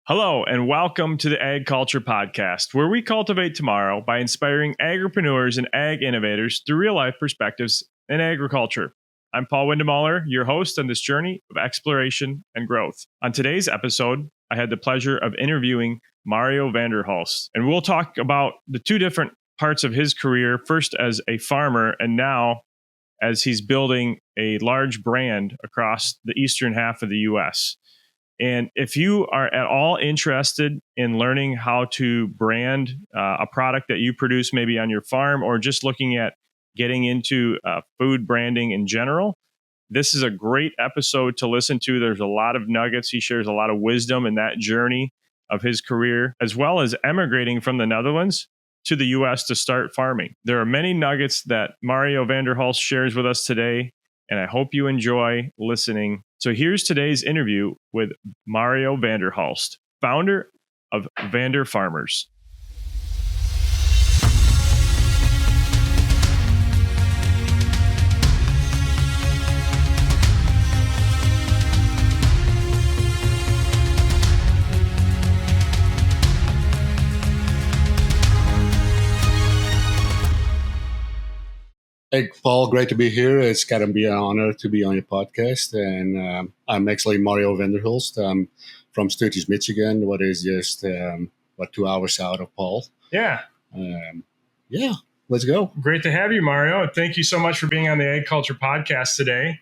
Hello, and welcome to the AgCulture Podcast, where we cultivate tomorrow by inspiring agripreneurs and ag innovators through real-life perspectives in agriculture. I'm Paul Windemuller, your host on this journey of exploration and growth. On today's episode, I had the pleasure of interviewing Mario VanderHulst, and we'll talk about the two different parts of his career, first as a farmer and now as he's building a large brand across the eastern half of the U.S. And if you are at all interested in learning how to brand a product that you produce maybe on your farm, or just looking at getting into food branding in general, this is a great episode to listen to. There's a lot of nuggets. He shares a lot of wisdom in that journey of his career, as well as emigrating from the Netherlands to the U.S. to start farming. There are many nuggets that Mario VanderHulst shares with us today, and I hope you enjoy listening. So here's today's interview with Mario VanderHulst, founder of Vander Farmers. Hey, Paul, great to be here. It's going to be an honor to be on your podcast. And I'm actually Mario VanderHulst. I'm from Sturgis, Michigan, what is just, 2 hours out of Paul. Yeah. Let's go. Great to have you, Mario. Thank you so much for being on the AgCulture Podcast today.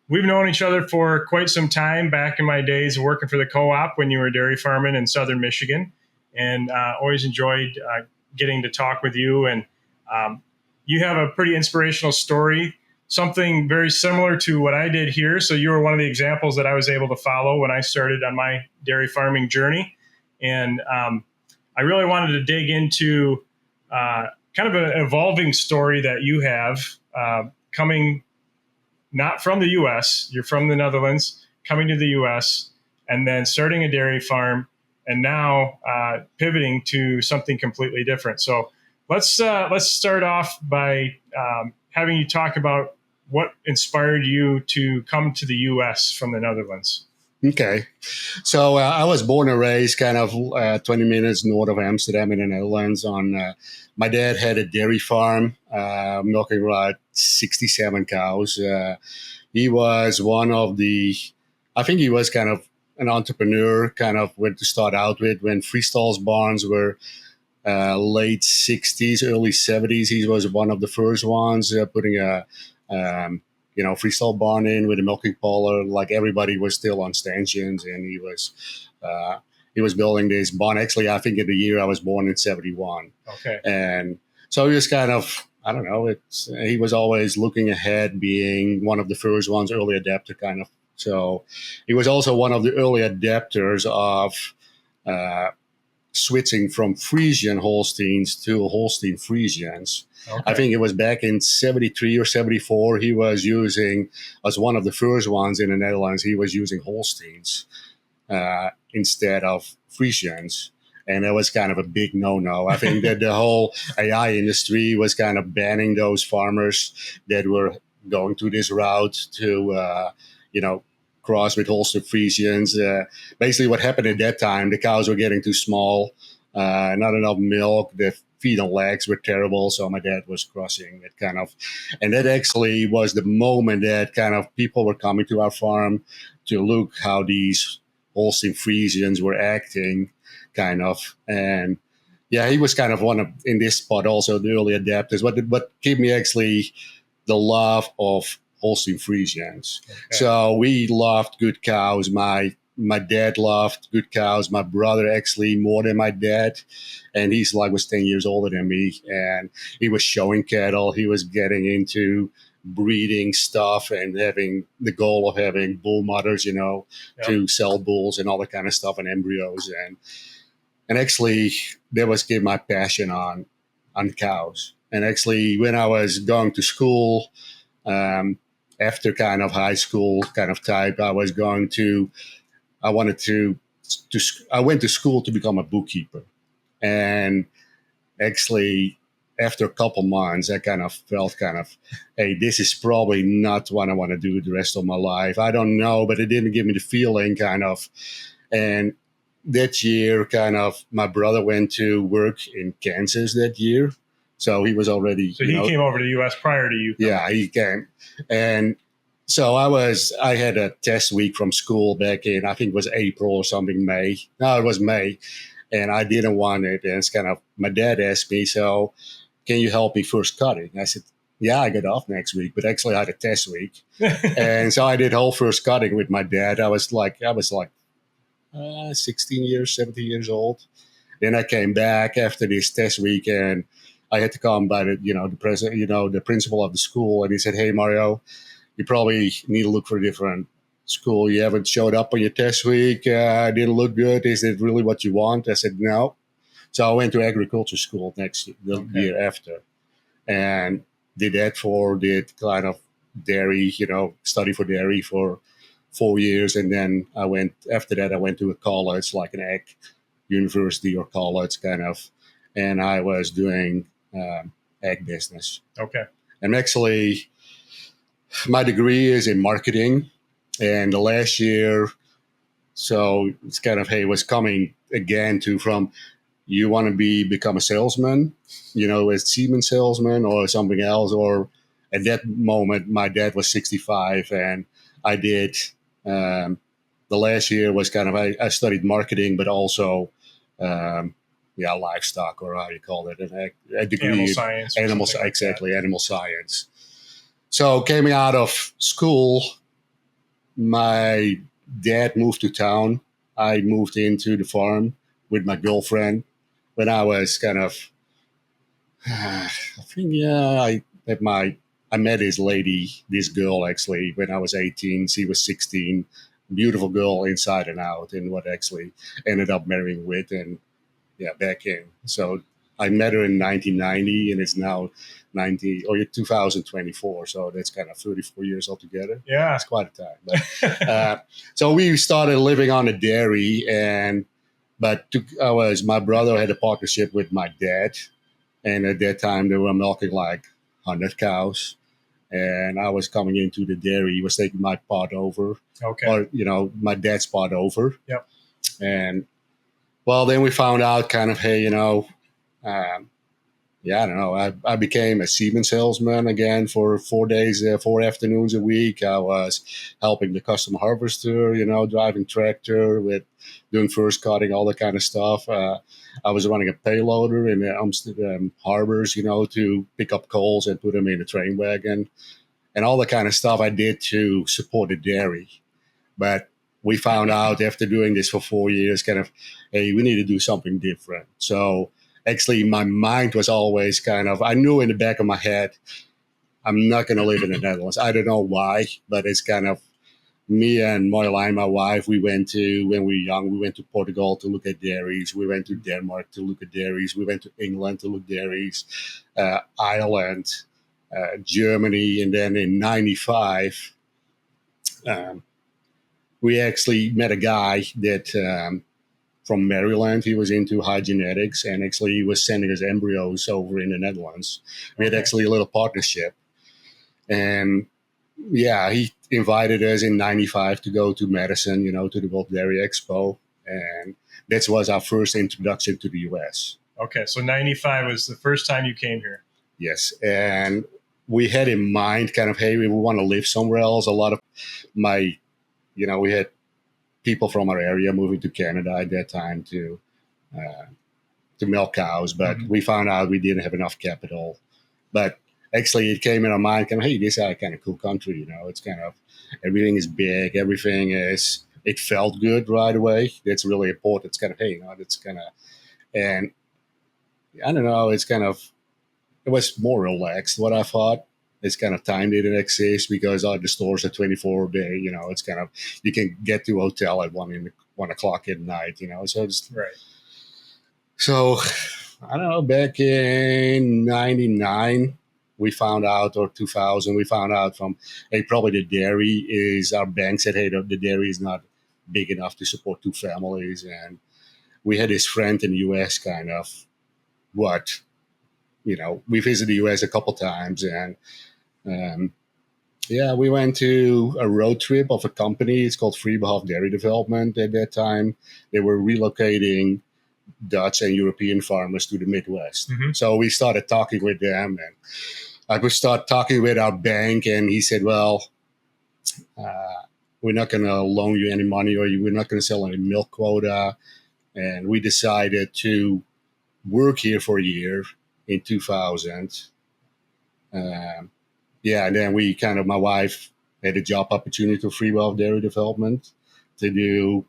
We've known each other for quite some time back in my days working for the co-op when you were dairy farming in southern Michigan. And always enjoyed getting to talk with you. And you have a pretty inspirational story, something very similar to what I did here. So you were one of the examples that I was able to follow when I started on my dairy farming journey. And I really wanted to dig into kind of an evolving story that you have coming not from the U.S., you're from the Netherlands, coming to the U.S., and then starting a dairy farm, and now pivoting to something completely different. So let's start off by having you talk about what inspired you to come to the U.S. from the Netherlands. Okay. So I was born and raised kind of 20 minutes north of Amsterdam in the Netherlands. My dad had a dairy farm, milking about 67 cows. He was I think he was kind of an entrepreneur, kind of went to start out with when freestalls barns were late 60s, early 70s. He was one of the first ones putting a freestall barn in with a milking parlor. Like everybody was still on stanchions, and he was building this barn. Actually, I think in the year I was born in 71. Okay. And so he was kind of, I don't know, he was always looking ahead, being one of the first ones, early adapter kind of. So he was also one of the early adapters of switching from Friesian Holsteins to Holstein Friesians. Okay. I think it was back in 73 or 74. He was using, as one of the first ones in the Netherlands, he was using Holsteins instead of Friesians. And that was kind of a big no-no. I think that the whole AI industry was kind of banning those farmers that were going through this route to, cross with Holstein Friesians. Basically what happened at that time, the cows were getting too small, not enough milk, the feed and legs were terrible. So my dad was crossing it kind of, and that actually was the moment that kind of people were coming to our farm to look how these Holstein Friesians were acting kind of. And yeah, he was kind of one of, in this spot also, the early adapters. What gave me actually the love of Holstein Friesians. Okay. So we loved good cows. My dad loved good cows. My brother actually more than my dad, and was 10 years older than me. And he was showing cattle. He was getting into breeding stuff and having the goal of having bull mothers, to sell bulls and all that kind of stuff and embryos. And actually that was my passion on cows. And actually when I was going to school, after kind of high school kind of type, I went to school to become a bookkeeper. And actually after a couple months, I kind of felt hey, this is probably not what I want to do the rest of my life. I don't know, but it didn't give me the feeling kind of. And that year, kind of, my brother went to work in Kansas that year. So he was already. So he came over to the U.S. prior to you. Yeah, he came. And so I had a test week from school back in, I think it was April or something, May. No, it was May. And I didn't want it. And it's kind of, my dad asked me, so can you help me first cutting? I said, yeah, I get off next week, but actually I had a test week. And so I did whole first cutting with my dad. I was like 16 years, 17 years old. Then I came back after this test week, and I had to come by the principal of the school, and he said, "Hey, Mario, you probably need to look for a different school. You haven't showed up on your test week. Didn't look good. Is it really what you want?" I said, "No." So I went to agriculture school the year after, and did kind of dairy, study for dairy for 4 years, and then I went to a college, like an ag university or college kind of, and I was doing ag business. Okay. And actually, my degree is in marketing, and the last year, so it's kind of, hey, was coming again from you want to become a salesman, a semen salesman or something else, or at that moment, my dad was 65, and I did. The last year was kind of, I studied marketing, but also, livestock, or how you call it, a degree. Animal science. Animal science. So coming out of school, my dad moved to town. I moved into the farm with my girlfriend when I was kind of, I think, I met this girl actually when I was 18. She was 16. Beautiful girl inside and out, and what actually ended up marrying with, and back in. So I met her in 1990, and it's now 2024. So that's kind of 34 years altogether. Yeah, it's quite a time. But, so we started living on a dairy, my brother had a partnership with my dad, and at that time they were milking like 100 cows. And I was coming into the dairy. He was taking my part over. Okay. Or, my dad's part over. Yep. And, well, then we found out kind of, hey, I don't know. I became a semen salesman again for 4 days, 4 afternoons a week. I was helping the custom harvester, driving tractor, with doing first cutting, all that kind of stuff. I was running a payloader in the Amsterdam harbors, to pick up coals and put them in a train wagon, and all the kind of stuff I did to support the dairy. But we found out after doing this for 4 years, kind of, hey, we need to do something different. So actually, my mind was always kind of, I knew in the back of my head, I'm not going to live in the Netherlands. I don't know why, but it's kind of, me and Marjolein, my wife, when we were young, we went to Portugal to look at dairies. We went to Denmark to look at dairies. We went to England to look at dairies, Ireland, Germany. And then in 95, we actually met a guy that from Maryland. He was into high genetics, and actually he was sending us embryos over in the Netherlands. We had actually a little partnership. And he invited us in 95 to go to Madison, to the World Dairy Expo. And that was our first introduction to the U.S. Okay, so 95 was the first time you came here. Yes, and we had in mind kind of, hey, we want to live somewhere else. A lot of we had people from our area moving to Canada at that time to milk cows, but we found out we didn't have enough capital. But actually, it came in our mind, kind of, hey, this is a kind of cool country, It's kind of, everything is big, it felt good right away. That's really important. It's kind of, hey, it's kind of, and I don't know, it's kind of, it was more relaxed, what I thought. It's kind of, time didn't exist because all the stores are 24 day, it's kind of, you can get to a hotel at 1 o'clock at night, so it's right. So I don't know, back in 99, we found out, or 2000, we found out from, hey, probably the dairy is, our bank said, hey, the dairy is not big enough to support 2 families. And we had this friend in the U.S. kind of, we visited the U.S. a couple times, and Yeah, we went to a road trip of a company. It's called Founder of Dairy Development. At that time, they were relocating Dutch and European farmers to the Midwest. Mm-hmm. So we started talking with them, and I would start talking with our bank, and he said, "Well, we're not going to loan you any money, or we're not going to sell any milk quota." And we decided to work here for a year in 2000. And then my wife had a job opportunity to Free Wealth Dairy Development to do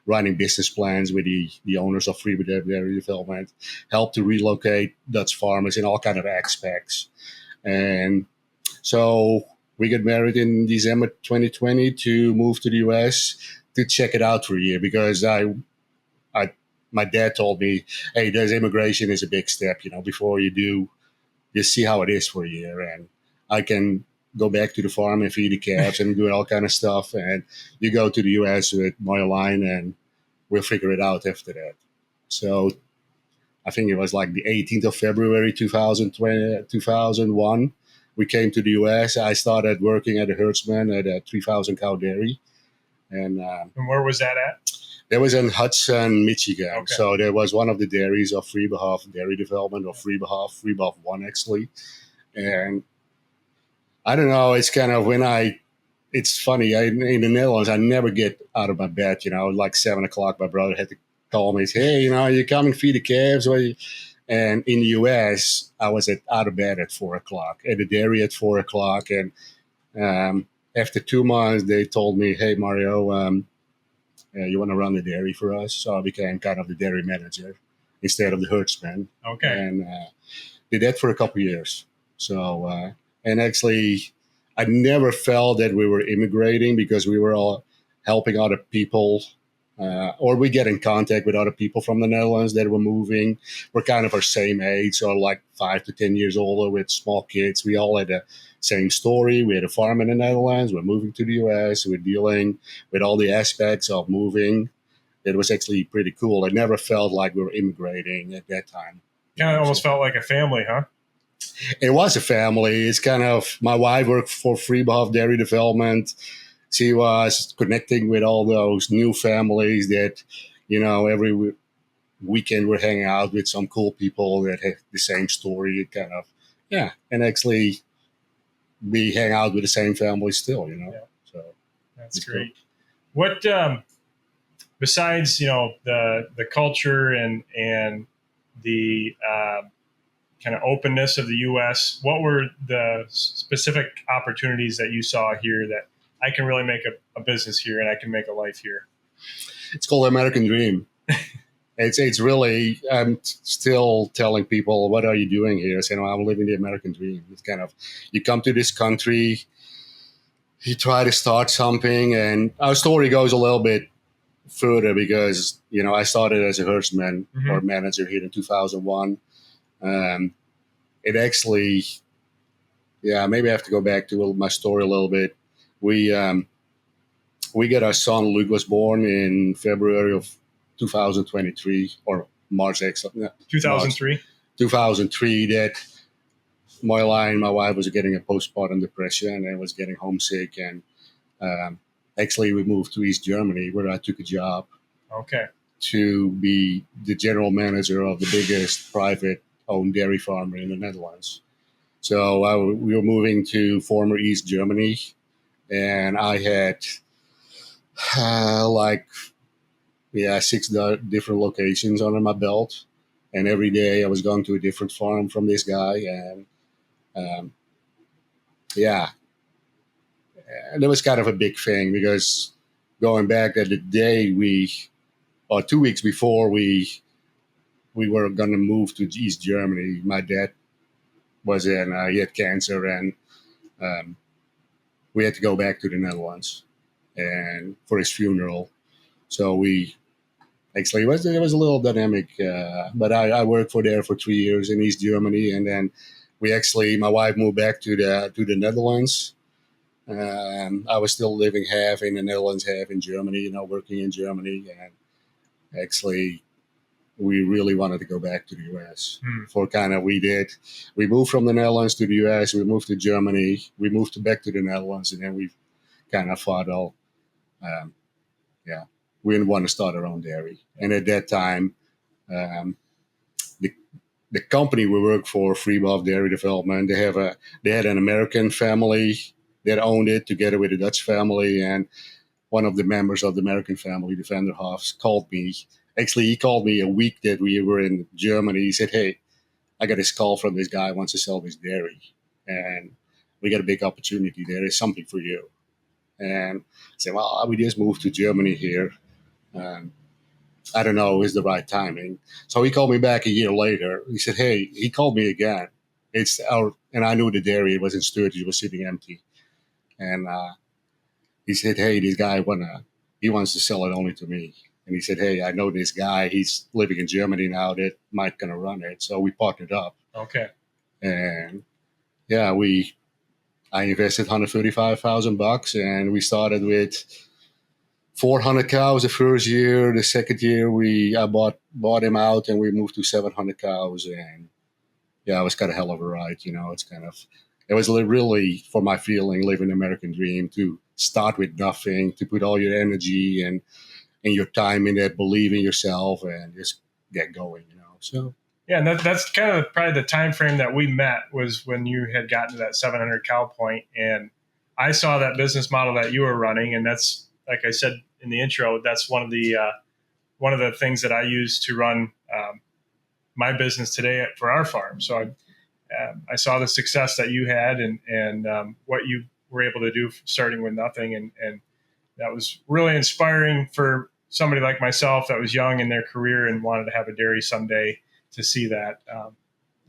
running business plans with the owners of Free Wealth Dairy Development, help to relocate Dutch farmers in all kind of aspects. And so we got married in December 2020 to move to the US to check it out for a year, because my dad told me, hey, there's immigration is a big step, before you do, just see how it is for a year. And I can go back to the farm and feed the calves and do all kind of stuff. And you go to the US with my line and we'll figure it out after that. So I think it was like the 18th of February, 2001. We came to the US. I started working at a herdsman at a 3,000 cow dairy. And where was that at? That was in Hudson, Michigan. Okay. So there was one of the dairies of Freebehoff Dairy Development, or Freebehoff 1 actually. And I don't know, it's kind of it's funny, in the Netherlands, I never get out of my bed, like 7 o'clock, my brother had to call me and say, hey, you come and feed the calves. And in the US, I was out of bed at 4 o'clock, at the dairy at 4 o'clock. And after 2 months, they told me, hey, Mario, you want to run the dairy for us? So I became kind of the dairy manager instead of the herdsman. Okay. And did that for a couple of years. So, and actually, I never felt that we were immigrating, because we were all helping other people, or we get in contact with other people from the Netherlands that were moving. We're kind of our same age, or like 5 to 10 years older, with small kids. We all had the same story. We had a farm in the Netherlands. We're moving to the US. We're dealing with all the aspects of moving. It was actually pretty cool. I never felt like we were immigrating at that time. Kind of almost felt like a family, huh? It was a family. It's kind of, my wife worked for Freebehoff Dairy Development. She was connecting with all those new families that, every weekend we're hanging out with some cool people that have the same story. It kind of, yeah. And actually, we hang out with the same family still, Yeah. So that's great. Cool. What besides the culture and the kind of openness of the U.S., what were the specific opportunities that you saw here that I can really make a business here and I can make a life here? It's called the American Dream. It's really, I'm still telling people, what are you doing here? I say, I'm living the American dream. It's kind of, you come to this country, you try to start something, and our story goes a little bit further because, I started as a herdsman or manager here in 2001. It actually, maybe I have to go back to my story a little bit. We got our son, Luke, was born in February of 2023 or March 2003. 2003. That my wife was getting a postpartum depression and was getting homesick, and actually we moved to East Germany, where I took a job. Okay. To be the general manager of the biggest private-owned dairy farmer in the Netherlands. So we were moving to former East Germany, and I had 6 different locations under my belt. And every day I was going to a different farm from this guy. And and it was kind of a big thing, because going back at the day 2 weeks before we were going to move to East Germany, my dad was he had cancer, and we had to go back to the Netherlands and for his funeral. So actually, it was a little dynamic, but I worked there for 3 years in East Germany, and then my wife moved back to the Netherlands. I was still living half in the Netherlands, half in Germany, working in Germany, and actually we really wanted to go back to the US. We moved from the Netherlands to the US, we moved to Germany, we moved back to the Netherlands, and then we kind of thought, um, we didn't want to start our own dairy. And at that time, um, the company we worked for, Freebuff Dairy Development, they had an American family that owned it together with a Dutch family, and one of the members of the American family, the VanderHulst, called me. Actually, he called me a week that we were in Germany. He said, "Hey, I got this call from this guy who wants to sell this dairy, and we got a big opportunity there. There's something for you." And I said, "Well, we just moved to Germany here. Um, I don't know, is the right timing." So he called me back a year later. He said, "Hey," he called me again. And I knew the dairy, it was in Sturgis, it was sitting empty. And he said, "Hey, this guy he wants to sell it only to me." And he said, "Hey, I know this guy. He's living in Germany now that might gonna run it." So we partnered up. Okay. And yeah, I invested $135,000, and we started with 400 cows the first year. The second year, I bought him out, and we moved to 700 cows. And yeah, it was kind of hell of a ride. It was really, for my feeling, living the American dream, to start with nothing, to put all your energy and your time in it, believe in yourself, and just get going. So. Yeah, and that's kind of probably the time frame that we met, was when you had gotten to that 700 cow point, and I saw that business model that you were running, and that's, like I said in the intro, that's one of the things that I use to run my business today for our farm. So I saw the success that you had, and what you were able to do starting with nothing, and that was really inspiring for somebody like myself that was young in their career and wanted to have a dairy someday, to see that.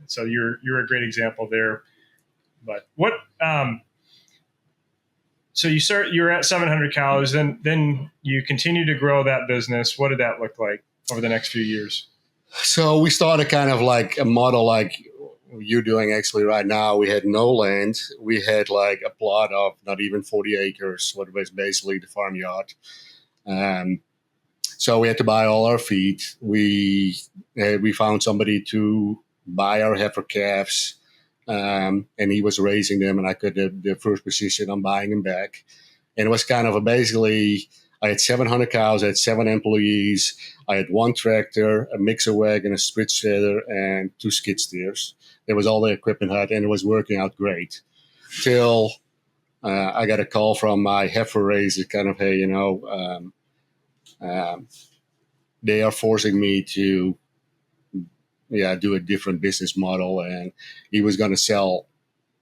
So you're a great example there. But what? So you're at 700 cows, then you continue to grow that business. What did that look like over the next few years? So we started kind of like a model like you're doing actually right now. We had no land. We had like a plot of not even 40 acres, what was basically the farmyard. So we had to buy all our feed. We found somebody to buy our heifer calves, and he was raising them, and I got the first position on buying them back. And it was kind of basically, I had 700 cows, I had 7 employees, I had 1 tractor, a mixer wagon, a split shredder, and 2 skid steers. There was all the equipment I had, and it was working out great. Till I got a call from my heifer raiser, kind of, "Hey, they are forcing me to do a different business model," and he was going to sell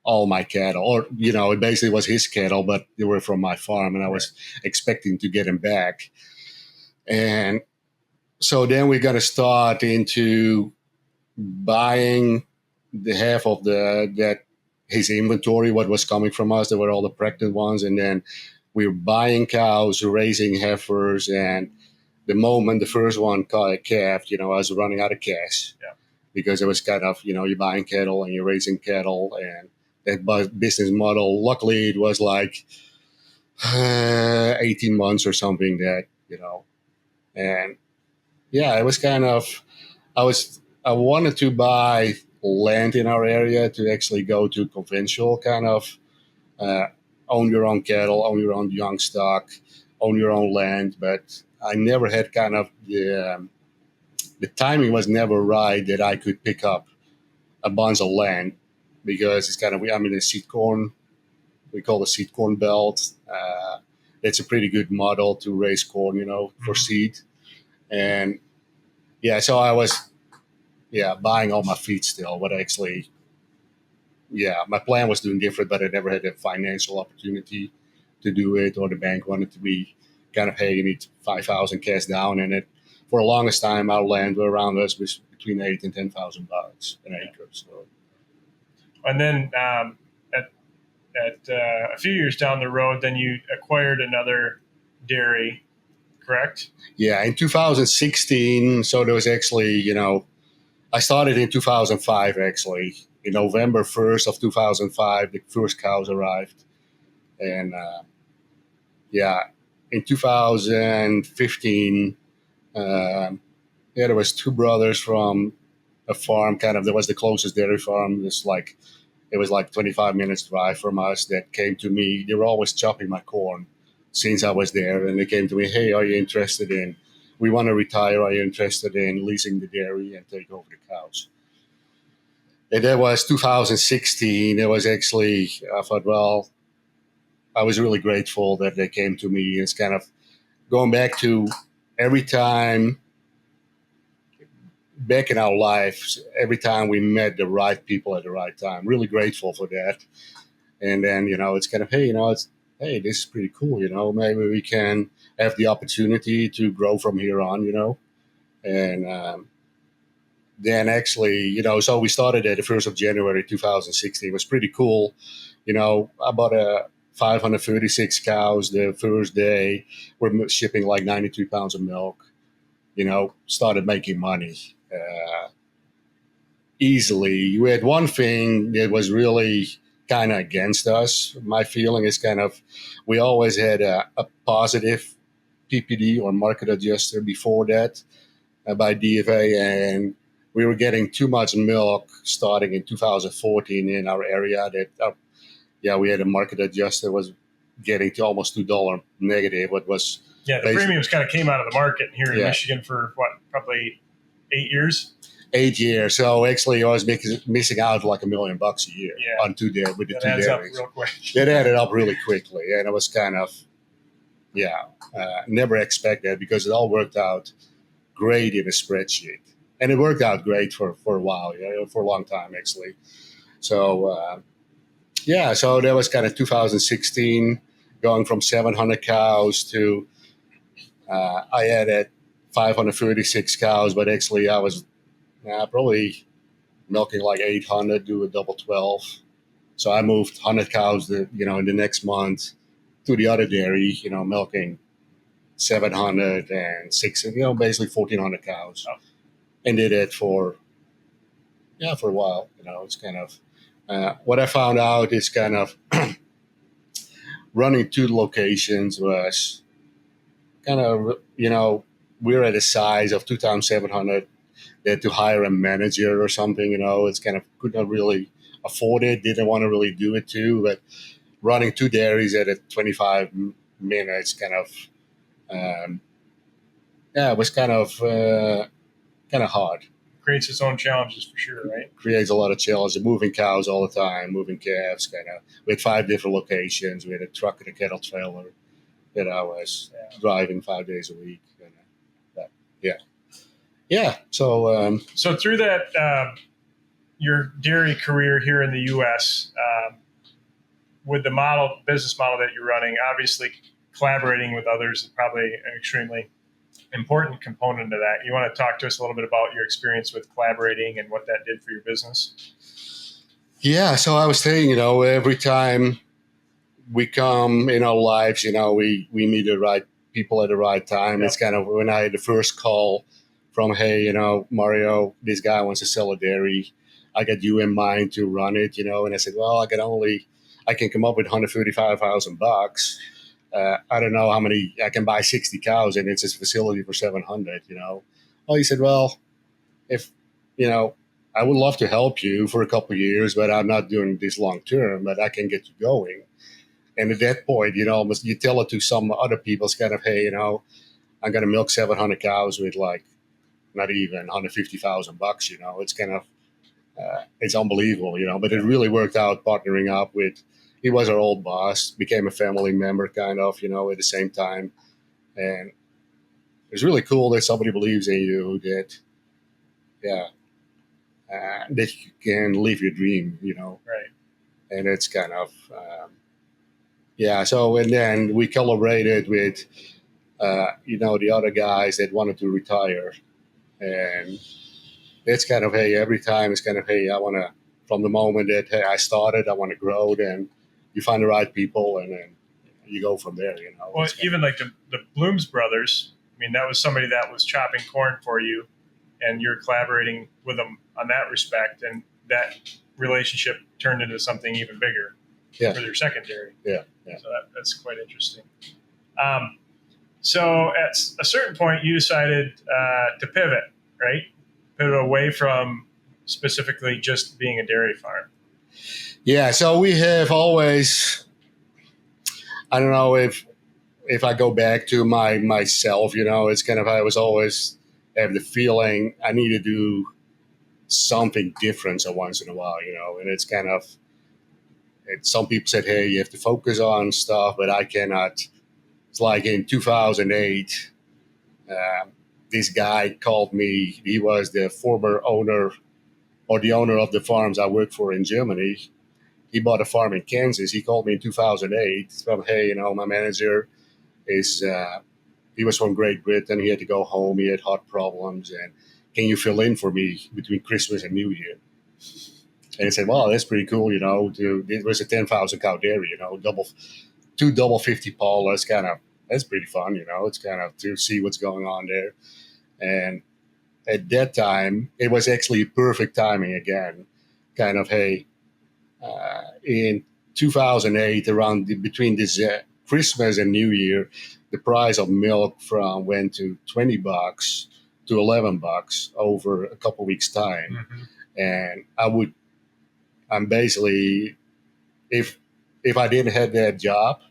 all my cattle, or it basically was his cattle, but they were from my farm, and I was expecting to get them back. And so then we're going to start into buying the half of his inventory, what was coming from us. There were all the pregnant ones, and then we were buying cows, raising heifers, and the moment the first one calved, I was running out of cash. Yeah. Because it was kind of, you're buying cattle and you're raising cattle, and that business model, luckily it was like 18 months or something that, and yeah, it was kind of, I wanted to buy land in our area to actually go to conventional kind of, own your own cattle, own your own young stock, own your own land, but I never had kind of the timing was never right that I could pick up a bunch of land, because it's kind of, I'm in a seed corn, we call the seed corn belt. It's a pretty good model to raise corn, for seed. And yeah, so I was, buying all my feed still, but actually, my plan was doing different, but I never had a financial opportunity to do it, or the bank wanted to be kind of, "Hey, you need 5,000 cash down," and it, for the longest time, our land were around us was between $8,000 and $10,000 an acre. So, and then at a few years down the road, then you acquired another dairy, correct? Yeah, in 2016. So there was actually, I started in 2005. Actually, in November 1st of 2005, the first cows arrived, and in 2015. Yeah, there was two brothers from a farm, that was the closest dairy farm. It was like 25 minutes drive from us that came to me. They were always chopping my corn since I was there. And they came to me, hey, are you interested in, we want to retire. Are you interested in leasing the dairy and take over the cows? And that was 2016. It was actually, I thought, well, I was really grateful that they came to me. It's kind of going back to every time back in our lives, every time we met the right people at the right time. Really grateful for that. And then, it's kind of, hey, hey, this is pretty cool. Maybe we can have the opportunity to grow from here on, And then actually, so we started at the 1st of January 2016. It was pretty cool. I bought 536 cows the first day. We're shipping like 93 pounds of milk. Started making money easily. We had one thing that was really kind of against us. My feeling is we always had a positive PPD or market adjuster before that by DFA, and we were getting too much milk starting in 2014 in our area. We had a market adjuster was getting to almost $2 negative. What was the premiums kind of came out of the market here in Michigan for probably 8 years. 8 years. So actually, I was missing out like $1 million a year on with the two dairies. That adds up real quick. That added up really quickly, and it was never expected because it all worked out great in a spreadsheet, and it worked out great for a while, for a long time actually. So so that was 2016, going from 700 cows to I added 536 cows, but actually I was probably milking like 800, do a double 12. So I moved 100 cows, in the next month to the other dairy, milking 700 and 600, basically 1,400 cows. Oh. And did it for a while. It's what I found out is running two locations was we're at a size of 2 times 700. That to hire a manager or something, it's could not really afford it. Didn't want to really do it too. But running two dairies at 25 minutes, it was kind of hard. Creates its own challenges for sure, right? Creates a lot of challenges. Moving cows all the time, moving calves. We had 5 different locations. We had a truck and a cattle trailer that I was driving 5 days a week. So through that, your dairy career here in the U.S., with the business model that you're running, obviously collaborating with others is probably an extremely important component of that. You want to talk to us a little bit about your experience with collaborating and what that did for your business? Yeah, so I was saying, every time we come in our lives, we meet the right people at the right time. Yep. It's when I had the first call from, hey, Mario, this guy wants to sell a dairy. I got you in mind to run it, and I said, well, I can come up with $135,000. I don't know how many, I can buy 60 cows and it's a facility for 700, Well, he said, well, if, I would love to help you for a couple of years, but I'm not doing this long term, but I can get you going. And at that point, you tell it to some other people, it's hey, I'm going to milk 700 cows with not even $150,000, it's it's unbelievable, but it really worked out partnering up with, he was our old boss, became a family member at the same time. And it's really cool that somebody believes in you that you can live your dream, Right. And it's so, and then we collaborated with, the other guys that wanted to retire. And it's hey, every time it's hey, I want to, from the moment that I started, I want to grow, then you find the right people and then you go from there, Well, even like the Blooms brothers, I mean, that was somebody that was chopping corn for you and you're collaborating with them on that respect. And that relationship turned into something even bigger for their secondary. Yeah. So that's quite interesting. So at a certain point, you decided to pivot right? Pivot away from specifically just being a dairy farm. Yeah, so we have always, I don't know if I go back to myself, it's kind of, I was always have the feeling I need to do something different so once in a while, and it's kind of, some people said, hey, you have to focus on stuff, but I cannot. It's like in 2008, this guy called me. He was the former owner or the owner of the farms I worked for in Germany. He bought a farm in Kansas. He called me in 2008 from, hey, my manager is, he was from Great Britain. He had to go home. He had heart problems. And can you fill in for me between Christmas and New Year? And I said, well, that's pretty cool, it was a 10,000 cow dairy, two double 50 Paul. That's pretty fun, it's kind of to see what's going on there. And at that time, it was actually perfect timing again. Kind of, hey, in 2008, between this Christmas and New Year, the price of milk went to $20 to $11 over a couple weeks time. Mm-hmm. And I'm basically, if I didn't have that job,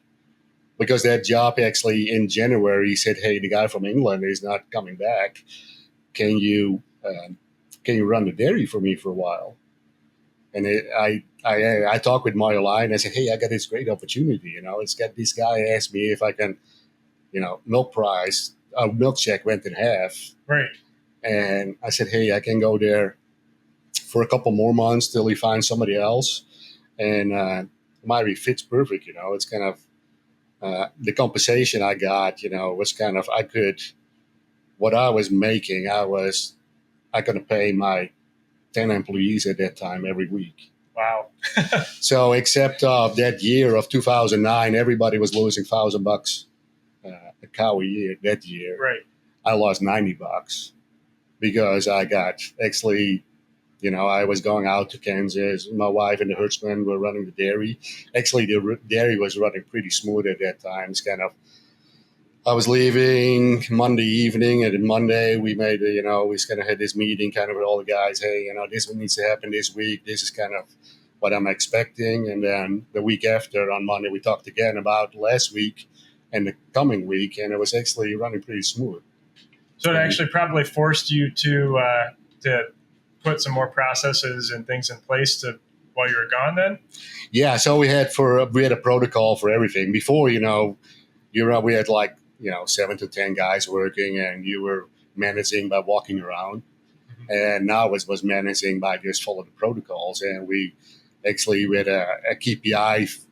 because that job actually in January said, hey, the guy from England is not coming back. Can you run the dairy for me for a while? And I talked with Mario Lyon. I said, hey, I got this great opportunity. It's got this guy asked me if I can, milk check went in half. Right. And I said, hey, I can go there for a couple more months till he finds somebody else. And Myri fits perfect, it's kind of, the compensation I got, was kind of, what I was making, I could pay my 10 employees at that time every week. Wow. So except that year of 2009, everybody was losing $1,000 a cow a year that year. Right. I lost $90 because I got actually, I was going out to Kansas. My wife and the herdsman were running the dairy. Actually, the dairy was running pretty smooth at that time. It's kind of, I was leaving Monday evening, and then Monday we made, we kind of had this meeting kind of with all the guys. Hey, this one needs to happen this week. This is kind of what I'm expecting. And then the week after on Monday, we talked again about last week and the coming week, and it was actually running pretty smooth. So it actually probably forced you to put some more processes and things in place while you were gone then? Yeah, so we had a protocol for everything. Before, we had like, 7 to 10 guys working, and you were managing by walking around. Mm-hmm. And now it was managing by just follow the protocols. And we had a KPI,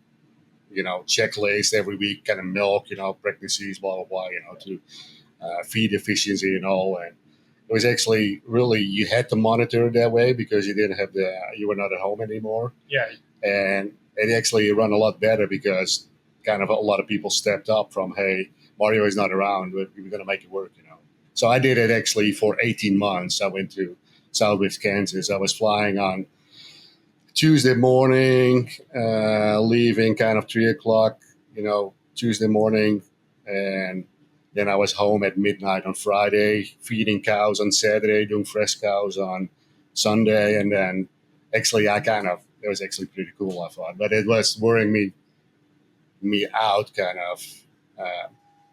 checklist every week, kind of milk, pregnancies, blah, blah, blah, to feed efficiency and all. And it was actually really, you had to monitor it that way because you were not at home anymore. Yeah. And it actually ran a lot better because kind of a lot of people stepped up from, hey, Mario is not around, but we're going to make it work, So I did it actually for 18 months. I went to Southwest Kansas. I was flying on Tuesday morning, leaving kind of 3 o'clock, Tuesday morning. And then I was home at midnight on Friday, feeding cows on Saturday, doing fresh cows on Sunday. And then actually it was actually pretty cool, I thought. But it was worrying me out kind of,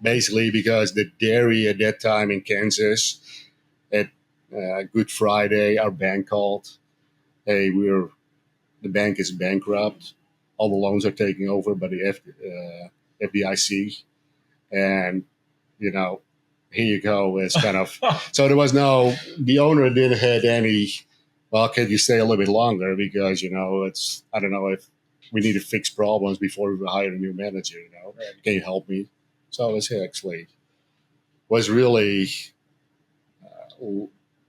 basically because the dairy at that time in Kansas at Good Friday, our bank called, hey, the bank is bankrupt. All the loans are taken over by the FDIC. And, here you go. It's kind of, so there was the owner didn't have any, well, could you stay a little bit longer? Because, I don't know if we need to fix problems before we hire a new manager, Right. Can you help me? So it was really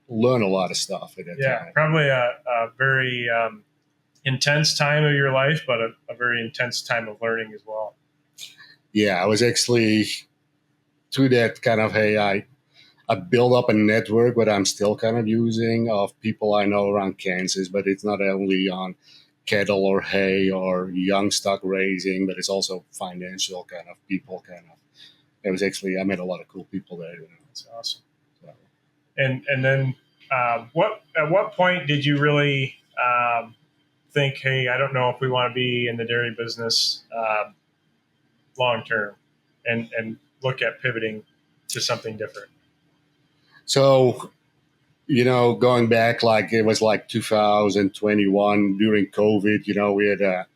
learn a lot of stuff at that time. Yeah, probably a very intense time of your life, but a very intense time of learning as well. Yeah, I was actually through that kind of, hey, I built up a network that I'm still kind of using of people I know around Kansas, but it's not only on cattle or hay or young stock raising, but it's also financial kind of people kind of. It was actually, I met a lot of cool people there. That's awesome. So. And then at what point did you really think, hey, I don't know if we want to be in the dairy business long term, and look at pivoting to something different? So, going back, like it was like 2021 during COVID, we had a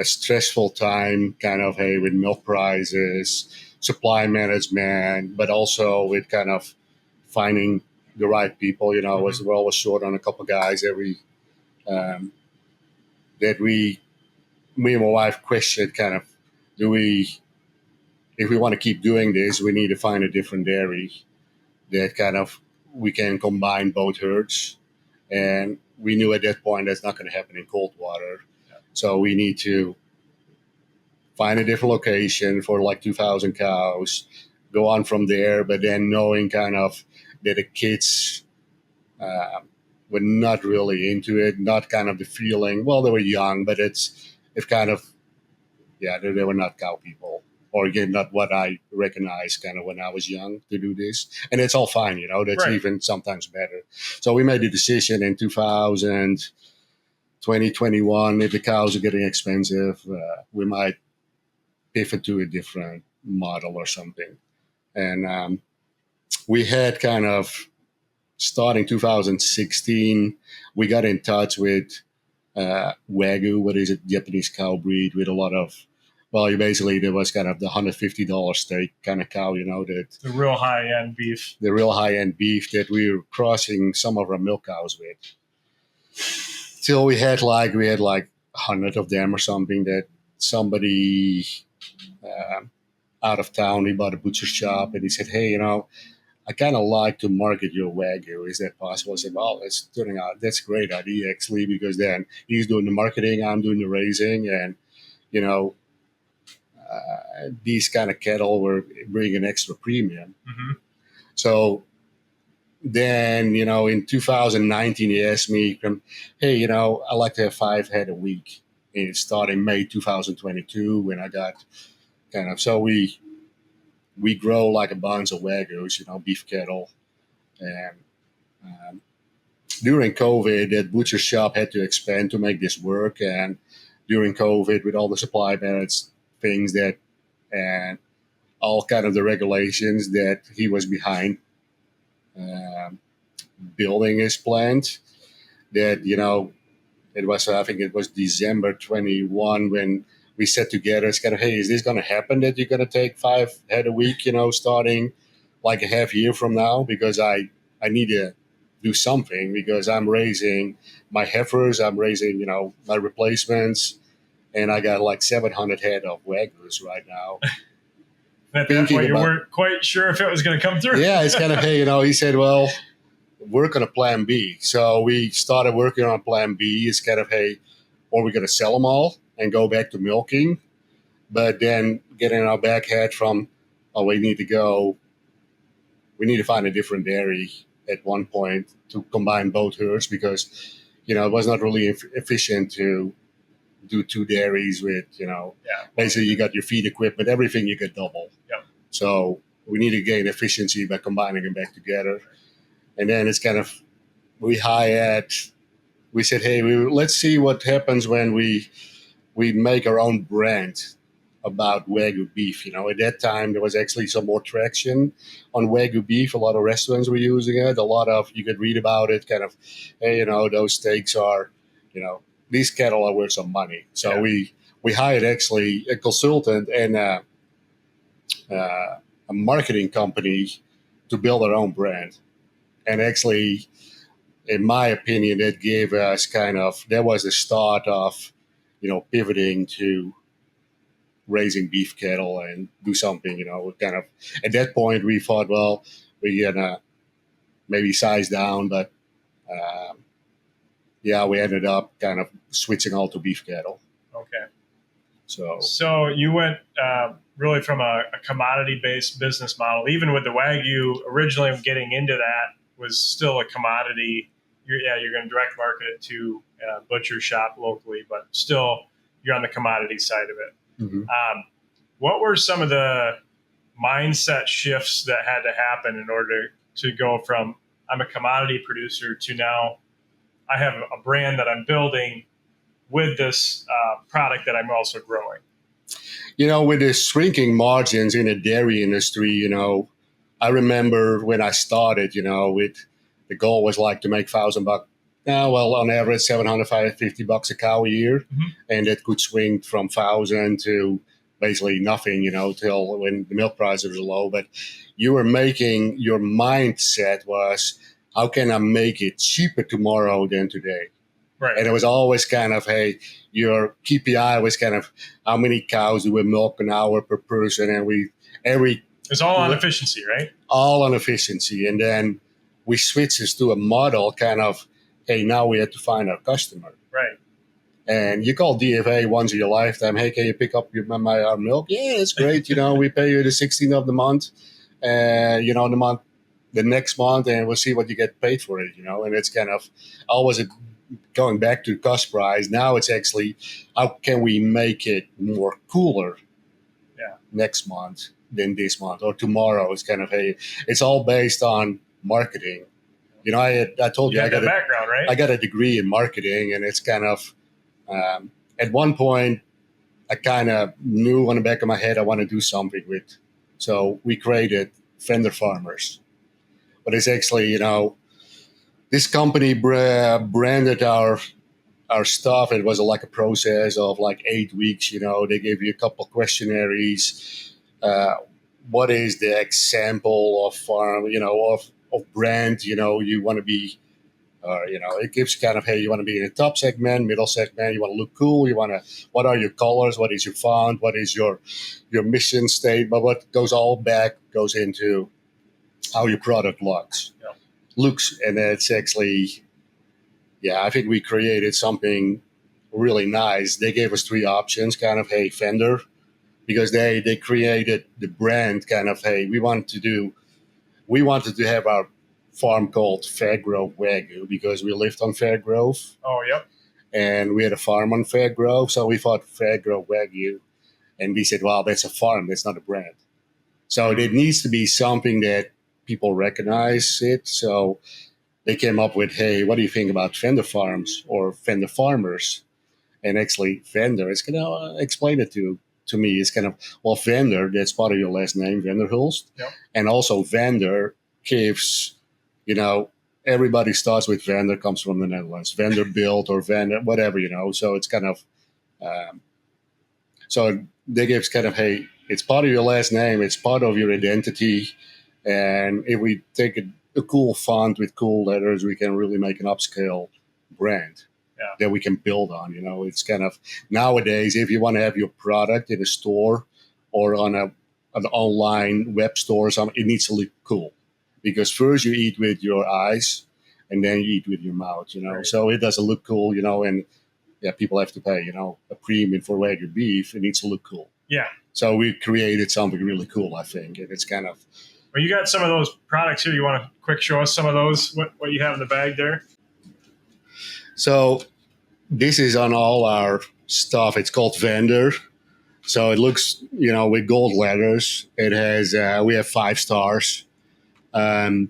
stressful time kind of, hey, with milk prices, supply management, but also with kind of finding the right people, we're always short on a couple of guys um, me and my wife questioned kind of, if we want to keep doing this, we need to find a different dairy that kind of we can combine both herds. And we knew at that point that's not going to happen in cold water. Yeah. So we need to find a different location for like 2,000 cows, go on from there, but then knowing kind of that the kids were not really into it, not kind of the feeling, well, they were young, but it's kind of, they were not cow people. Or again, not what I recognized kind of when I was young to do this. And it's all fine, that's right. Even sometimes better. So we made the decision in 2021, if the cows are getting expensive, we might pivot to a different model or something. And we had kind of, starting 2016, we got in touch with Wagyu, what is it, Japanese cow breed with a lot of, there was kind of the $150 steak kind of cow, that the real high-end beef. The real high-end beef that we were crossing some of our milk cows with. Till we had like 100 of them or something, that somebody out of town, he bought a butcher shop and he said, hey, I kind of like to market your Wagyu. Is that possible? I said, well, it's turning out, that's a great idea actually, because then he's doing the marketing, I'm doing the raising, and, these kind of cattle were bringing an extra premium. Mm-hmm. So then, in 2019, he asked me, hey, I like to have 5 head a week. And it started in May 2022 when I got kind of, so we grow like a bunch of Wagyus, beef cattle. And during COVID, that butcher shop had to expand to make this work. And during COVID, with all the supply management things and all kind of the regulations that he was behind building his plant, that, it was, I think it was December 21 when we sat together. It's kind of, hey, is this going to happen that you're going to take 5 head a week, starting like a half year from now? Because I need to do something, because I'm raising my heifers, I'm raising, my replacements, and I got like 700 head of Wagyus right now. At that point, you weren't quite sure if it was going to come through. Yeah, it's kind of, hey, he said, well, work on a plan B. So we started working on plan B. It's kind of, hey, are we going to sell them all and go back to milking? But then getting our back head from, we need to find a different dairy at one point to combine both herds, because, it was not really efficient to do 2 dairies with, basically you got your feed equipment, everything you could double. Yep. So we need to gain efficiency by combining them back together. And then it's kind of, we said, hey, let's see what happens when we make our own brand about Wagyu beef. At that time, there was actually some more traction on Wagyu beef. A lot of restaurants were using it. You could read about it, kind of, hey, those steaks are, these cattle are worth some money. So we hired actually a consultant and a marketing company to build our own brand. And actually, in my opinion, that gave us that was the start of, pivoting to raising beef cattle and do something, kind of, at that point we thought, well, we're going to maybe size down, but we ended up kind of switching all to beef cattle. Okay. So you went really from a commodity-based business model, even with the Wagyu, originally getting into that was still a commodity. You're going to direct market it to a butcher shop locally, but still you're on the commodity side of it. Mm-hmm. What were some of the mindset shifts that had to happen in order to go from I'm a commodity producer to now I have a brand that I'm building with this product that I'm also growing. With the shrinking margins in the dairy industry, I remember when I started, the goal was like to make $1,000. On average, $750 a cow a year, and it could swing from 1,000 to basically nothing, till when the milk prices were low. But you were making, your mindset was, how can I make it cheaper tomorrow than today? Right. And it was always kind of, hey, your KPI was kind of how many cows do we milk an hour per person, and it's all on efficiency, right? All on efficiency, and then we switched this to a model, kind of, hey, now we have to find our customer. Right. And you call DFA once in your lifetime. Hey, can you pick up our milk? Yeah, it's great. We pay you the 16th of the month, the next month, and we'll see what you get paid for it. And it's kind of always going back to cost price. Now it's actually, how can we make it more cooler next month than this month or tomorrow? It's kind of, hey, it's all based on marketing. I told you I got a background, right? I got a degree in marketing, and it's kind of, at one point, I kind of knew on the back of my head I want to do something with. So we created Vander Farmers. But it's actually, this company branded our stuff. It was like a process of like 8 weeks. They gave you a couple of questionnaires. What is the example of farm, of brand, you want to be, it gives kind of, hey, you want to be in the top segment, middle segment, you want to look cool, what are your colors, what is your font, what is your mission statement, but what goes into how your product looks. And it's actually, I think we created something really nice. They gave us 3 options, kind of, hey, Vander, because they created the brand, kind of, hey, we wanted to have our farm called Fairgrove Wagyu because we lived on Fairgrove. Oh, yep. And we had a farm on Fairgrove, so we thought Fairgrove Wagyu. And we said, well, that's a farm, that's not a brand. So it needs to be something that people recognize it. So they came up with, hey, what do you think about Vander Farms or Vander Farmers? And actually, Vander is going to explain it to me. It's kind of, well, Vander, that's part of your last name, VanderHulst. Yep. And also Vander gives, everybody starts with Vander, comes from the Netherlands. Vanderbilt or Vander, whatever, So it's kind of, so they give kind of, hey, it's part of your last name. It's part of your identity. And if we take a cool font with cool letters, we can really make an upscale brand that we can build on. It's kind of, nowadays, if you want to have your product in a store or on an online web store or something, it needs to look cool. Because first you eat with your eyes and then you eat with your mouth, Right. So it doesn't look cool, and people have to pay, a premium for Wagyu beef. It needs to look cool. Yeah. So we created something really cool, I think. And it's kind of, well, you got some of those products here. You want to quick show us some of those, what you have in the bag there? So this is on all our stuff. It's called Vander. So it looks, with gold letters. It has, we have 5 stars. Our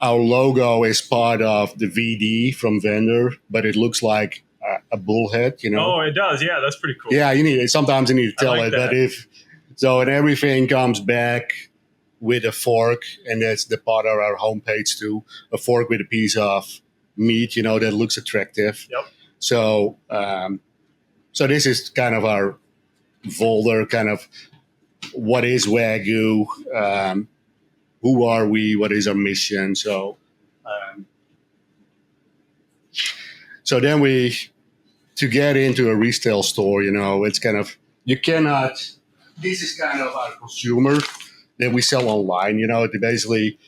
logo is part of the VD from Vander, but it looks like a bullhead, Oh, it does. Yeah, that's pretty cool. Yeah, sometimes you need to tell like it. that. But and everything comes back with a fork, and that's the part of our homepage too. A fork with a piece of meat, that looks attractive. Yep. So, so this is kind of our folder, kind of what is Wagyu, who are we, what is our mission. So, so then to get into a retail store, it's kind of, this is kind of our consumer that we sell online, basically,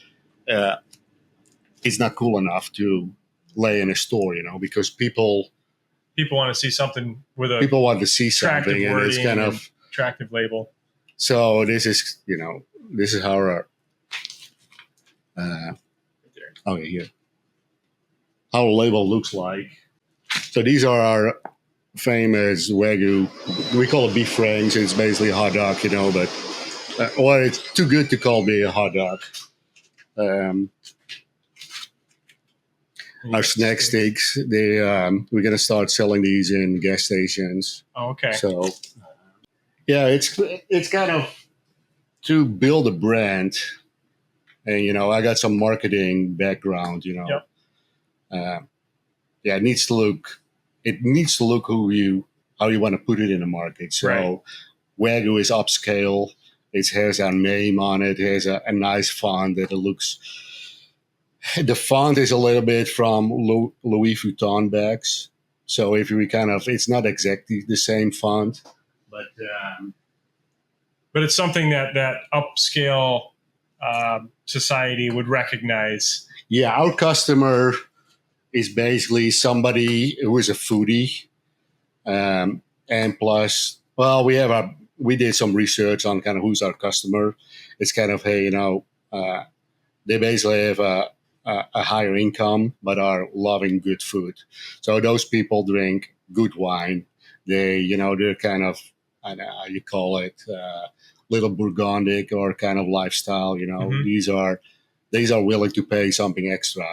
it's not cool enough to lay in a store, because people want to see something with people want to see something, and it's kind of attractive label. So this is, this is how our, here, how the label looks like. So these are our famous Wagyu. We call it beef franks. It's basically a hot dog, but or it's too good to call me a hot dog. our snack steaks. We're going to start selling these in gas stations. Oh, okay. So, yeah, it's kind of to build a brand. And, I got some marketing background, Yep. Yeah, it needs to look how you want to put it in the market. So Right. Wagyu is upscale. It has our name on it. It has a nice font that it looks. The font is a little bit from Louis Vuitton bags. So if we it's not exactly the same font, but it's something that upscale society would recognize. Yeah, our customer is basically somebody who is a foodie, and plus, well, we did some research on kind of who's our customer. It's kind of, hey, they basically have a higher income but are loving good food. So those people drink good wine. They're kind of, I don't know how you call it, little Burgundic or kind of lifestyle. Mhm. These are willing to pay something extra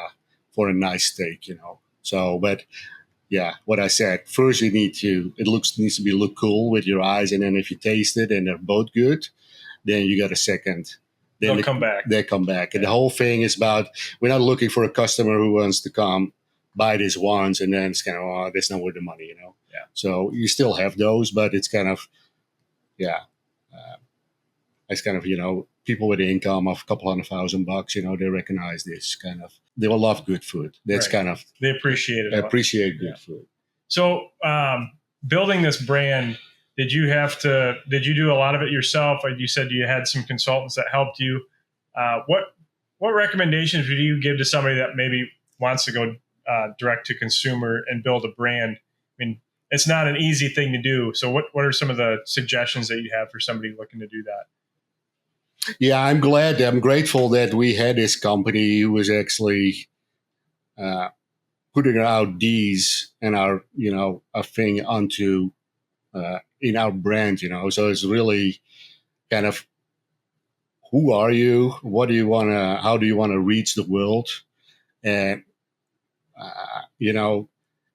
for a nice steak. So, but yeah, what I said, first needs to look cool with your eyes, and then if you taste it and they're both good, then you got a second. Then They'll come back. They come back. And the whole thing is about, we're not looking for a customer who wants to come buy this once and then it's kind of, oh, that's not worth the money, Yeah. So you still have those, but it's kind of, yeah. It's kind of, people with an income of a couple $100,000, they recognize this kind of, they will love good food. That's Right. kind of, They appreciate it. appreciate good food. So, building this brand, did you do a lot of it yourself? Like you said, you had some consultants that helped you. What recommendations would you give to somebody that maybe wants to go direct to consumer and build a brand? I mean, it's not an easy thing to do. So what are some of the suggestions that you have for somebody looking to do that? Yeah, I'm grateful that we had this company who was actually putting out these and our, a thing onto in our brand, So it's really kind of, who are you? How do you want to reach the world? And,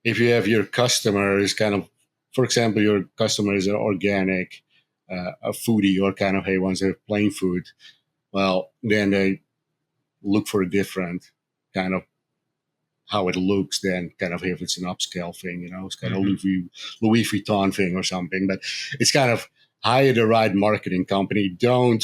if you have your customers kind of, for example, your customers are organic, a foodie, or kind of, hey, wants their plain food, well, then they look for a different kind of how it looks than kind of if it's an upscale thing, it's kind of Louis Vuitton thing or something. But it's kind of hire the right marketing company. Don't